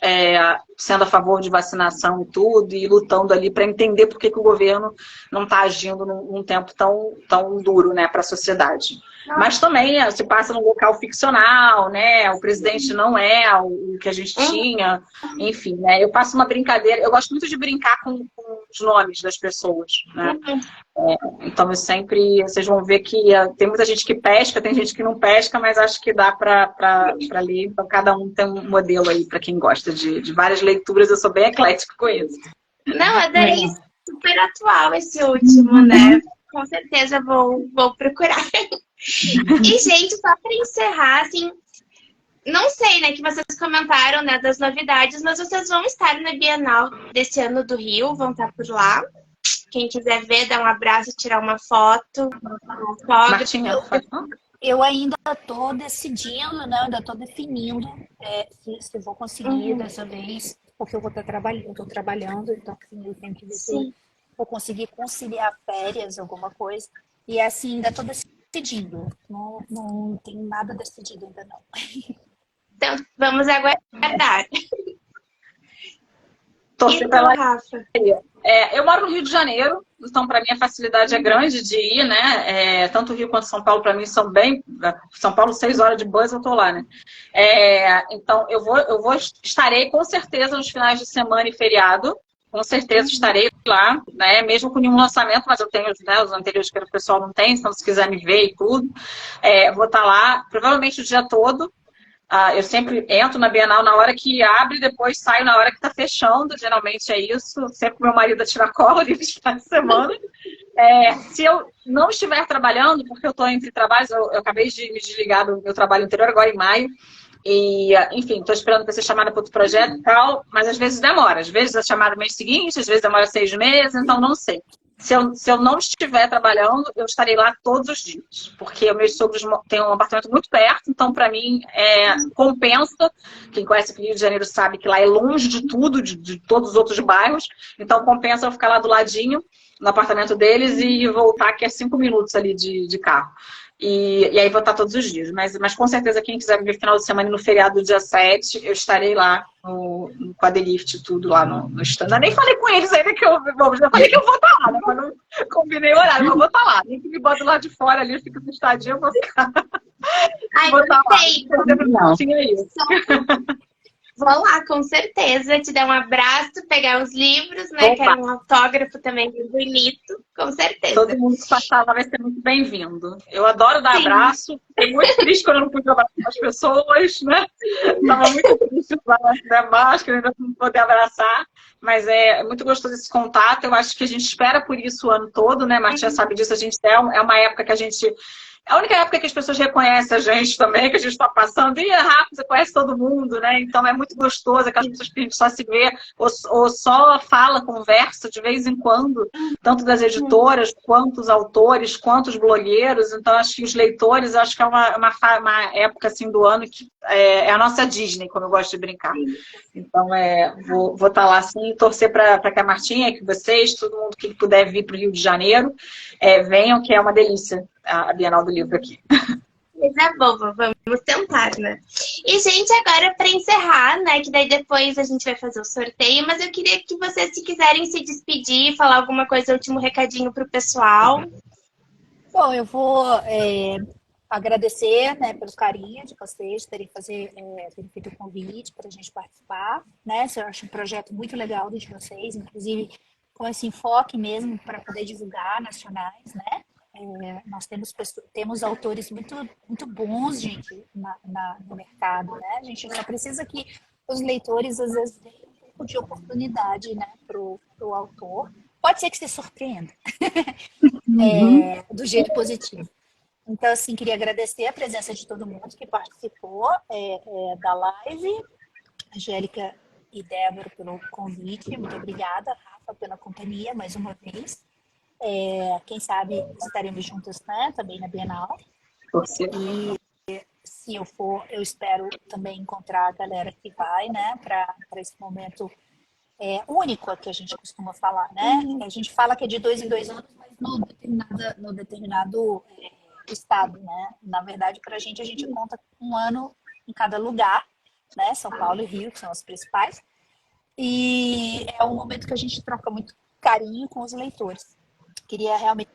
sendo a favor de vacinação e tudo, e lutando ali para entender por que o governo não está agindo num tempo tão duro, né, para a sociedade. Mas também se passa num local ficcional, né? O presidente não é o que a gente tinha, enfim, né? Eu faço uma brincadeira, eu gosto muito de brincar com os nomes das pessoas, né? Então vocês vão ver que tem muita gente que pesca, tem gente que não pesca, mas acho que dá para ler. Então cada um tem um modelo aí para quem gosta de várias leituras. Eu sou bem eclético com isso. Não, adorei. Super atual esse último, né? Com certeza vou procurar. E, gente, só para encerrar, assim, não sei, né, que vocês comentaram, né, das novidades, mas vocês vão estar na Bienal desse ano do Rio, vão estar por lá. Quem quiser ver, dá um abraço, tirar uma foto. Martinha, eu ainda estou decidindo, né? Ainda estou definindo se vou conseguir dessa vez, porque eu vou estar trabalhando, estou trabalhando, então assim, eu tenho que ver se vou conseguir conciliar férias, alguma coisa. E assim, ainda estou decidindo. Não tem nada decidido ainda não. Então, vamos aguardar. torcer Então, pela... Rafa. Eu moro no Rio de Janeiro, então para mim a facilidade é grande de ir, né? Tanto o Rio quanto São Paulo para mim são bem... São Paulo, 6 horas de bus, eu tô lá, né? Então estarei com certeza nos finais de semana e feriado. Com certeza estarei lá, né? Mesmo com nenhum lançamento, mas eu tenho, né, os anteriores que o pessoal não tem, então se quiser me ver e tudo. Vou estar lá, provavelmente o dia todo. Eu sempre entro na Bienal na hora que abre, depois saio na hora que está fechando, geralmente é isso. Sempre meu marido tira cola livre de final de semana. Se eu não estiver trabalhando, porque eu estou entre trabalhos, eu acabei de me desligar do meu trabalho anterior, agora em maio, e, enfim, estou esperando para ser chamada para outro projeto e tal, mas às vezes demora. Às vezes é chamada no mês seguinte, às vezes demora 6 meses, então não sei. Se eu não estiver trabalhando, eu estarei lá todos os dias. Porque meus sogros têm um apartamento muito perto, então para mim compensa. Quem conhece o Rio de Janeiro sabe que lá é longe de tudo, de todos os outros bairros. Então compensa eu ficar lá do ladinho, no apartamento deles, e voltar, que é 5 minutos ali de carro. E aí vou estar todos os dias. Mas com certeza quem quiser vir final de semana e no feriado do dia 7, eu estarei lá no Quadelift, tudo lá no stand. Eu nem falei com eles ainda que já falei que eu vou estar lá, né? Mas não combinei o horário, mas eu vou estar lá. Nem que me bota lá de fora ali, eu fico no estadinho, eu vou ficar. Ai, Vou estar lá. Tinha isso. Vou lá, com certeza, te dar um abraço, pegar os livros, né? Opa. Quero um autógrafo também bonito, com certeza. Todo mundo que passar lá vai ser muito bem-vindo. Eu adoro dar Sim. abraço. Fiquei muito triste quando eu não pude abraçar as pessoas, né? Estava muito triste lá na máscara, ainda não poder abraçar. Mas é muito gostoso esse contato. Eu acho que a gente espera por isso o ano todo, né? Martinha sabe disso. A gente é uma época que a gente... É a única época que as pessoas reconhecem a gente também, que a gente está passando. E é rápido, você conhece todo mundo, né? Então é muito gostoso, aquelas pessoas que a gente só se vê ou só fala, conversa de vez em quando, tanto das editoras, quanto os autores, quanto os blogueiros. Então acho que os leitores, acho que é uma época assim do ano que é a nossa Disney, como eu gosto de brincar. Então vou estar lá assim, torcer para que a Martinha, que vocês, todo mundo que puder vir para o Rio de Janeiro, venham, que é uma delícia a Bienal do Livro aqui. Coisa boa, vamos tentar, né? E, gente, agora para encerrar, né? Que daí depois a gente vai fazer o sorteio, mas eu queria que vocês, se quiserem se despedir, falar alguma coisa, último recadinho pro pessoal. Bom, eu vou agradecer, né, pelo carinho de vocês terem feito o convite para a gente participar, né? Eu acho um projeto muito legal de vocês, inclusive com esse enfoque mesmo para poder divulgar nacionais, né? Nós temos autores muito, muito bons, gente, no mercado, né? A gente só precisa que os leitores, às vezes, deem um pouco de oportunidade, né, pro autor. Pode ser que se surpreenda, do jeito positivo. Então, assim, queria agradecer a presença de todo mundo que participou da live. Angélica e Débora pelo convite. Muito obrigada, Rafa, pela companhia, mais uma vez. Quem sabe estaremos juntos, né, também na Bienal. E se eu for, eu espero também encontrar a galera que vai, né, para esse momento único que a gente costuma falar, né? A gente fala que é de 2 em 2 anos, mas no determinado estado, né? Na verdade, para a gente conta um ano em cada lugar, né? São Paulo e Rio, que são os principais. E é um momento que a gente troca muito carinho com os leitores. Queria realmente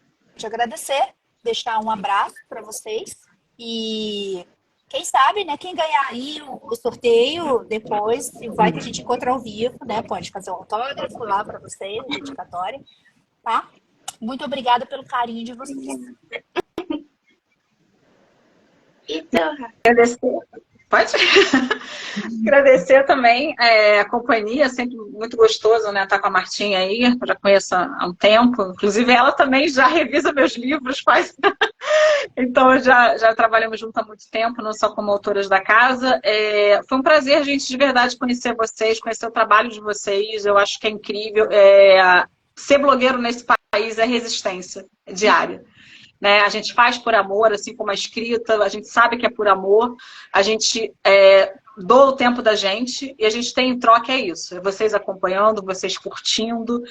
agradecer, deixar um abraço para vocês e quem sabe, né, quem ganhar aí o sorteio depois, vai que a gente encontra ao vivo, né, pode fazer um autógrafo lá para vocês, dedicatória, tá? Muito obrigada pelo carinho de vocês. Então, Agradecer. Pode? Agradecer também a companhia, sempre muito gostoso, né, estar com a Martinha aí, eu já conheço há um tempo, inclusive ela também já revisa meus livros, faz... Então já trabalhamos junto há muito tempo, não só como autoras da casa. Foi um prazer, gente, de verdade conhecer vocês, conhecer o trabalho de vocês, eu acho que é incrível. Ser blogueiro nesse país é resistência diária. Né? A gente faz por amor, assim como a escrita, a gente sabe que é por amor, a gente doa o tempo da gente e a gente tem em troca é isso. É vocês acompanhando, vocês curtindo,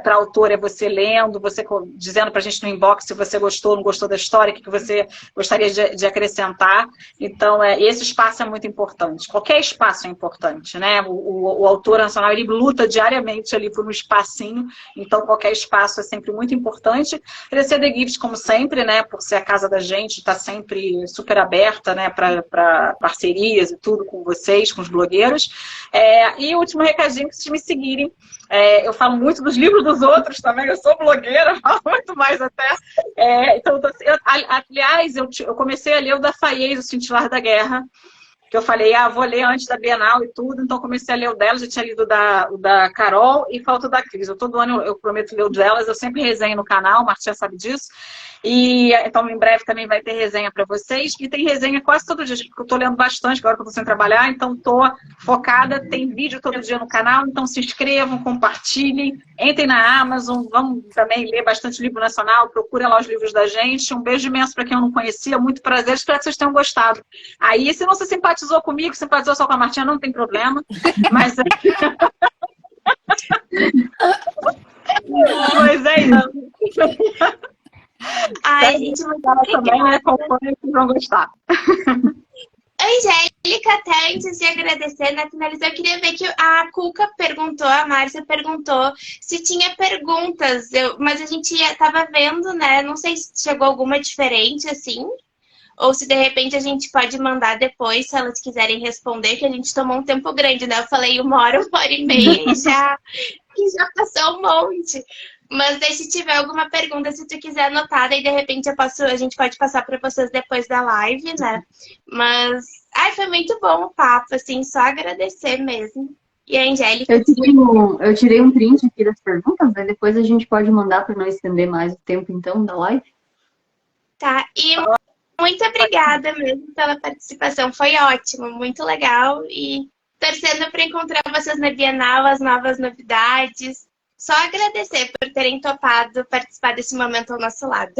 para a autora é você lendo, você dizendo para a gente no inbox se você gostou ou não gostou da história, o que você gostaria de acrescentar. Então, esse espaço é muito importante. Qualquer espaço é importante, né? O autor nacional, ele luta diariamente ali por um espacinho, então qualquer espaço é sempre muito importante. Agradecer a The Gift, como sempre, né? Por ser a casa da gente, está sempre super aberta, né? Para parcerias e tudo com vocês, com os blogueiros. E o último recadinho, que vocês me seguirem. Eu falo muito dos livros dos outros também, eu sou blogueira, falo muito mais até. Aliás, eu comecei a ler o da Faiez, O Cintilar da Guerra, que eu falei, vou ler antes da Bienal e tudo, então comecei a ler o dela, já tinha lido o da Carol e falta o da Cris. Todo ano eu prometo ler o delas, eu sempre resenho no canal, o Martinha sabe disso. E então em breve também vai ter resenha para vocês. E tem resenha quase todo dia, porque eu estou lendo bastante agora que eu estou sem trabalhar, então estou focada, tem vídeo todo dia no canal, então se inscrevam, compartilhem, entrem na Amazon, vamos também ler bastante livro nacional, procurem lá os livros da gente. Um beijo imenso para quem eu não conhecia, muito prazer, espero que vocês tenham gostado. Aí, se não se simpatizou comigo, simpatizou só com a Martinha, não tem problema, mas... Pois é isso. Ai, gente, muito também, né? obrigada. Acompanhe que vão gostar. Angélica, até antes de agradecer, na finalização, eu queria ver que a Cuca perguntou, a Márcia perguntou se tinha perguntas, mas a gente estava vendo, né? Não sei se chegou alguma diferente, assim, ou se de repente a gente pode mandar depois, se elas quiserem responder, que a gente tomou um tempo grande, né? Eu falei 1 hora e meia e já passou um monte. Mas daí, se tiver alguma pergunta, se tu quiser anotar, daí de repente a gente pode passar para vocês depois da live, né? Mas, foi muito bom o papo, assim, só agradecer mesmo. E a Angélica... Eu tirei um print aqui das perguntas, né? Depois a gente pode mandar para não estender mais o tempo, então, da live. Tá, e muito obrigada mesmo pela participação, foi ótimo, muito legal. E torcendo para encontrar vocês na Bienal, as novas novidades. Só agradecer por terem topado participar desse momento ao nosso lado.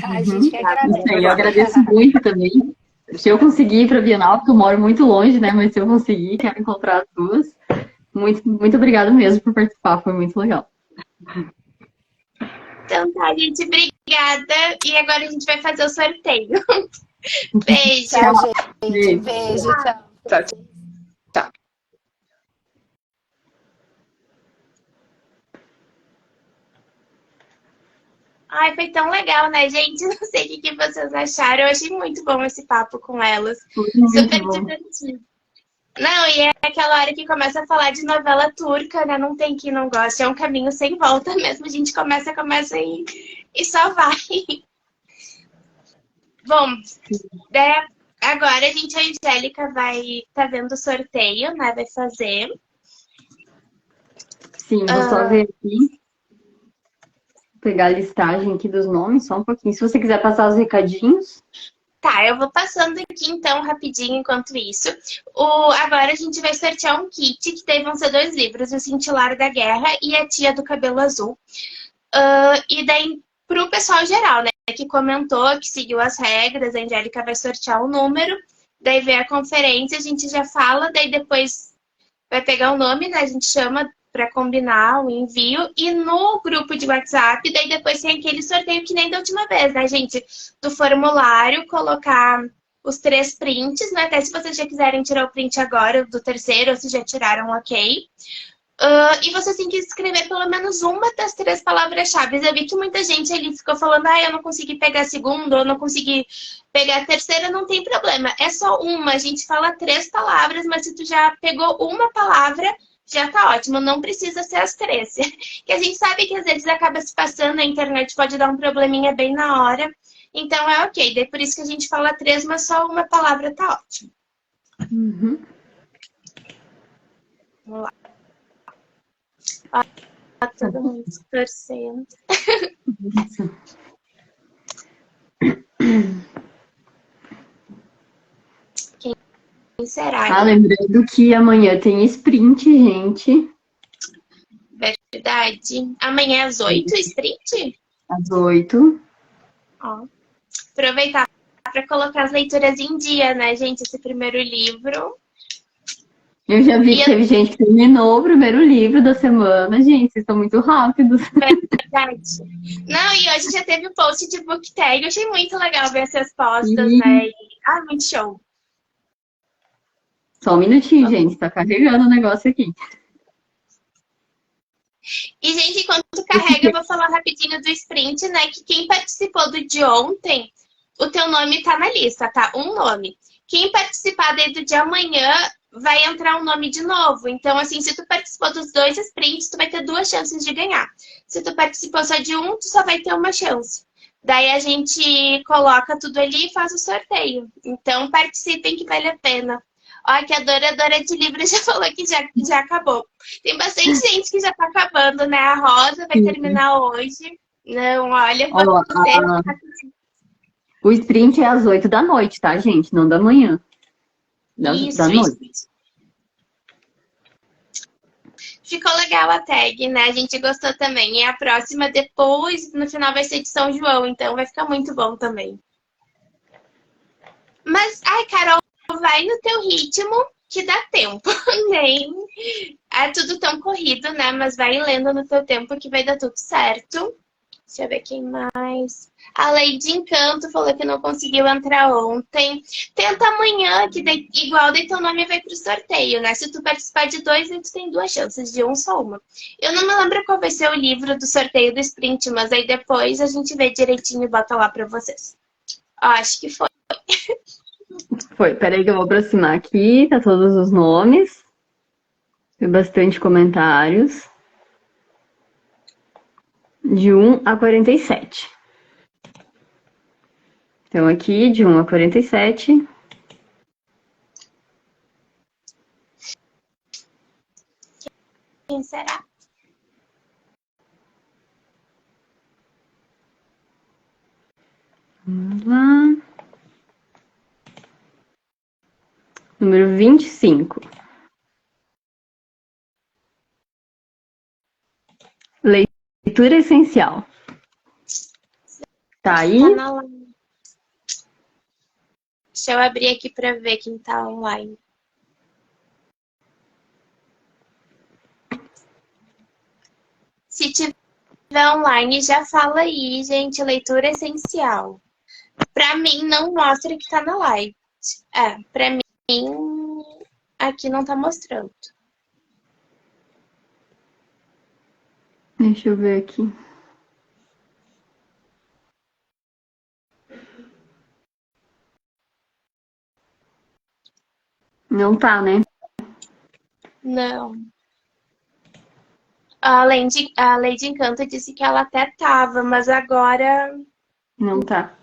A gente que agradece. Eu agradeço muito também. Se eu conseguir ir para a Bienal, porque eu moro muito longe, né? Mas se eu conseguir, quero encontrar as duas. Muito, muito obrigada mesmo por participar, foi muito legal. Então tá, gente, obrigada. E agora a gente vai fazer o sorteio. Beijo. Tchau, gente. Beijo, tchau. Tchau, tchau. Ai, foi tão legal, né, gente? Não sei o que vocês acharam. Eu achei muito bom esse papo com elas. Super divertido. Não, e é aquela hora que começa a falar de novela turca, né? Não tem quem não goste. É um caminho sem volta mesmo. A gente começa e só vai. Bom, agora a Angélica vai vendo o sorteio, né? Vai fazer. Sim, vou só ver aqui. Pegar a listagem aqui dos nomes, só um pouquinho. Se você quiser passar os recadinhos. Tá, eu vou passando aqui então rapidinho enquanto isso. Agora a gente vai sortear um kit, que daí vão ser 2 livros, O Cintilar da Guerra e A Tia do Cabelo Azul. E daí pro pessoal geral, né, que comentou, que seguiu as regras, a Angélica vai sortear um número, daí vem a conferência, a gente já fala, daí depois vai pegar o nome, né, a gente chama para combinar o envio, e no grupo de WhatsApp, daí depois tem aquele sorteio que nem da última vez, né, gente? Do formulário, colocar os 3 prints, né? Até se vocês já quiserem tirar o print agora do terceiro, ou se já tiraram, ok. E vocês têm que escrever pelo menos uma das 3 palavras-chave. Eu vi que muita gente ali ficou falando, eu não consegui pegar a segunda, ou não consegui pegar a terceira, não tem problema. É só uma, a gente fala 3 palavras, mas se tu já pegou uma palavra, já tá ótimo, não precisa ser as 3. Que a gente sabe que às vezes acaba se passando, a internet pode dar um probleminha bem na hora. Então é ok, daí por isso que a gente fala 3, mas só uma palavra tá ótimo. Uhum. Vamos lá. Ó, todo mundo torcendo. Quem será? Lembrando que amanhã tem sprint, gente. Verdade. Amanhã às 8, sprint? Às 8. Ó. Aproveitar para colocar as leituras em dia, né, gente? Esse primeiro livro Eu já vi E que eu teve gente que terminou o primeiro livro da semana. Gente, vocês estão muito rápidos. verdade. Não, e hoje já teve o post de book tag. Eu achei muito legal ver as respostas, E né? Muito show. só um minutinho, gente. Tá carregando o negócio aqui. E, gente, enquanto carrega, eu vou falar rapidinho do sprint, né? Que quem participou do de ontem, o teu nome tá na lista, tá? Um nome. Quem participar daí do de amanhã, vai entrar um nome de novo. Então, assim, se tu participou dos 2 sprints, tu vai ter 2 chances de ganhar. Se tu participou só de um, tu só vai ter uma chance. Daí a gente coloca tudo ali e faz o sorteio. Então, participem que vale a pena. Ó, que a Dora de Libra já falou que já acabou. Tem bastante gente que já tá acabando, né? A Rosa vai terminar hoje. Não, olha, Ó, o sprint é às 8 da noite, tá, gente? Não da manhã. Da noite. Isso. Ficou legal a tag, né? A gente gostou também. E a próxima depois, no final, vai ser de São João, então vai ficar muito bom também. Mas, ai, Carol, vai no teu ritmo que dá tempo. Nem é tudo tão corrido, né? Mas vai lendo no teu tempo que vai dar tudo certo. Deixa eu ver quem mais. A Lady Encanto falou que não conseguiu entrar ontem. Tenta amanhã, que daí, igual daí teu nome vai pro sorteio, né? Se tu participar de 2, aí tu tem 2 chances, de um só uma. Eu não me lembro qual vai ser o livro do sorteio do sprint, mas aí depois a gente vê direitinho e bota lá pra vocês. Ó, acho que foi. Foi, peraí que eu vou aproximar aqui, tá todos os nomes. Tem bastante comentários. De 1 a 47. Então, aqui, de 1 a 47. Quem será? Vamos lá. Número 25. Leitura essencial. Tá aí? Tá na live. Deixa eu abrir aqui pra ver quem tá online. Se tiver online, já fala aí, gente. Leitura essencial. Pra mim, não mostra que tá na live. Pra mim, aqui não tá mostrando. Deixa eu ver aqui. Não tá, né? Não. A Lady Encanto disse que ela até tava, mas agora Não tá.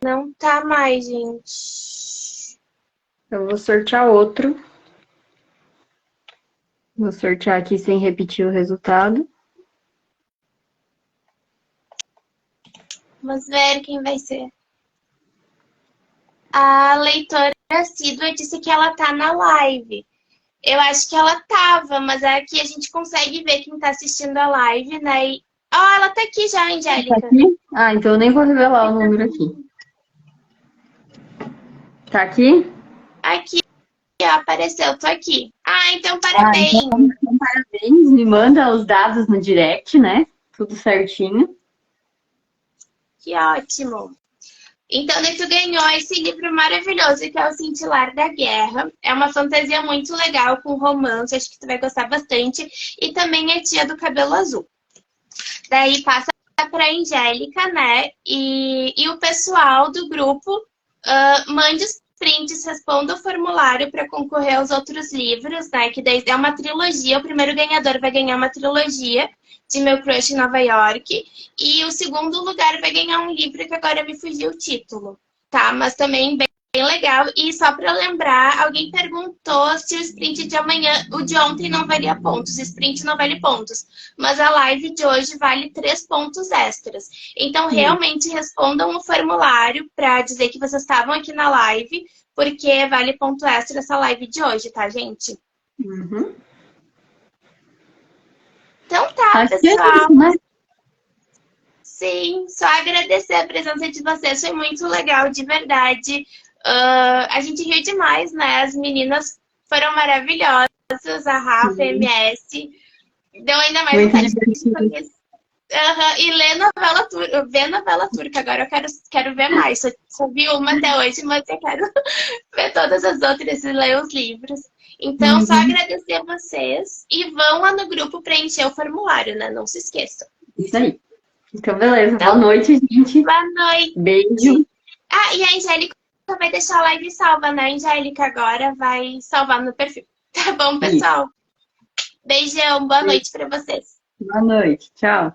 não tá mais, gente. Eu vou sortear outro. Vou sortear aqui sem repetir o resultado. Vamos ver quem vai ser. A leitora assídua disse que ela tá na live. Eu acho que ela tava, mas aqui a gente consegue ver quem tá assistindo a live, né? Ela tá aqui já, Angélica. Tá aqui? Ah, então eu nem vou revelar o número aqui. Tá aqui? Aqui, ó, apareceu, tô aqui. Então parabéns. Então, parabéns. Me manda os dados no direct, né? Tudo certinho. Que ótimo. Então, tu ganhou esse livro maravilhoso que é O Cintilar da Guerra. É uma fantasia muito legal com romance, acho que tu vai gostar bastante. E também é Tia do Cabelo Azul. Daí passa pra Angélica, né? E o pessoal do grupo mande os prints, responda o formulário para concorrer aos outros livros, né? Que daí é uma trilogia. O primeiro ganhador vai ganhar uma trilogia de Meu Crush em Nova York. E o segundo lugar vai ganhar um livro que agora me fugiu o título, tá? Mas também bem legal. E só para lembrar, alguém perguntou se o sprint de amanhã, o de ontem não valia pontos. O sprint não vale pontos. Mas a live de hoje vale 3 pontos extras. Então, realmente respondam o formulário para dizer que vocês estavam aqui na live, porque vale ponto extra essa live de hoje, tá, gente? Uhum. Então tá, Acho que é pessoal. isso, né? Sim, só agradecer a presença de vocês. Foi muito legal, de verdade. A gente riu demais, né? As meninas foram maravilhosas. Passos, a Rafa, MS. Deu ainda mais Muito vontade de divertido. conhecer. E ler ver novela turca. Agora eu quero ver mais. Só vi uma até hoje, mas eu quero ver todas as outras e ler os livros. Então, só agradecer a vocês. E vão lá no grupo preencher o formulário, né? Não se esqueçam. Isso aí. Então, beleza. Boa noite, gente. Boa noite. Beijo. Ah, e a Angélica vai deixar a live salva, né? A Angélica agora vai salvar no perfil. Tá bom, pessoal? Beijão, boa noite pra vocês. Boa noite. Tchau.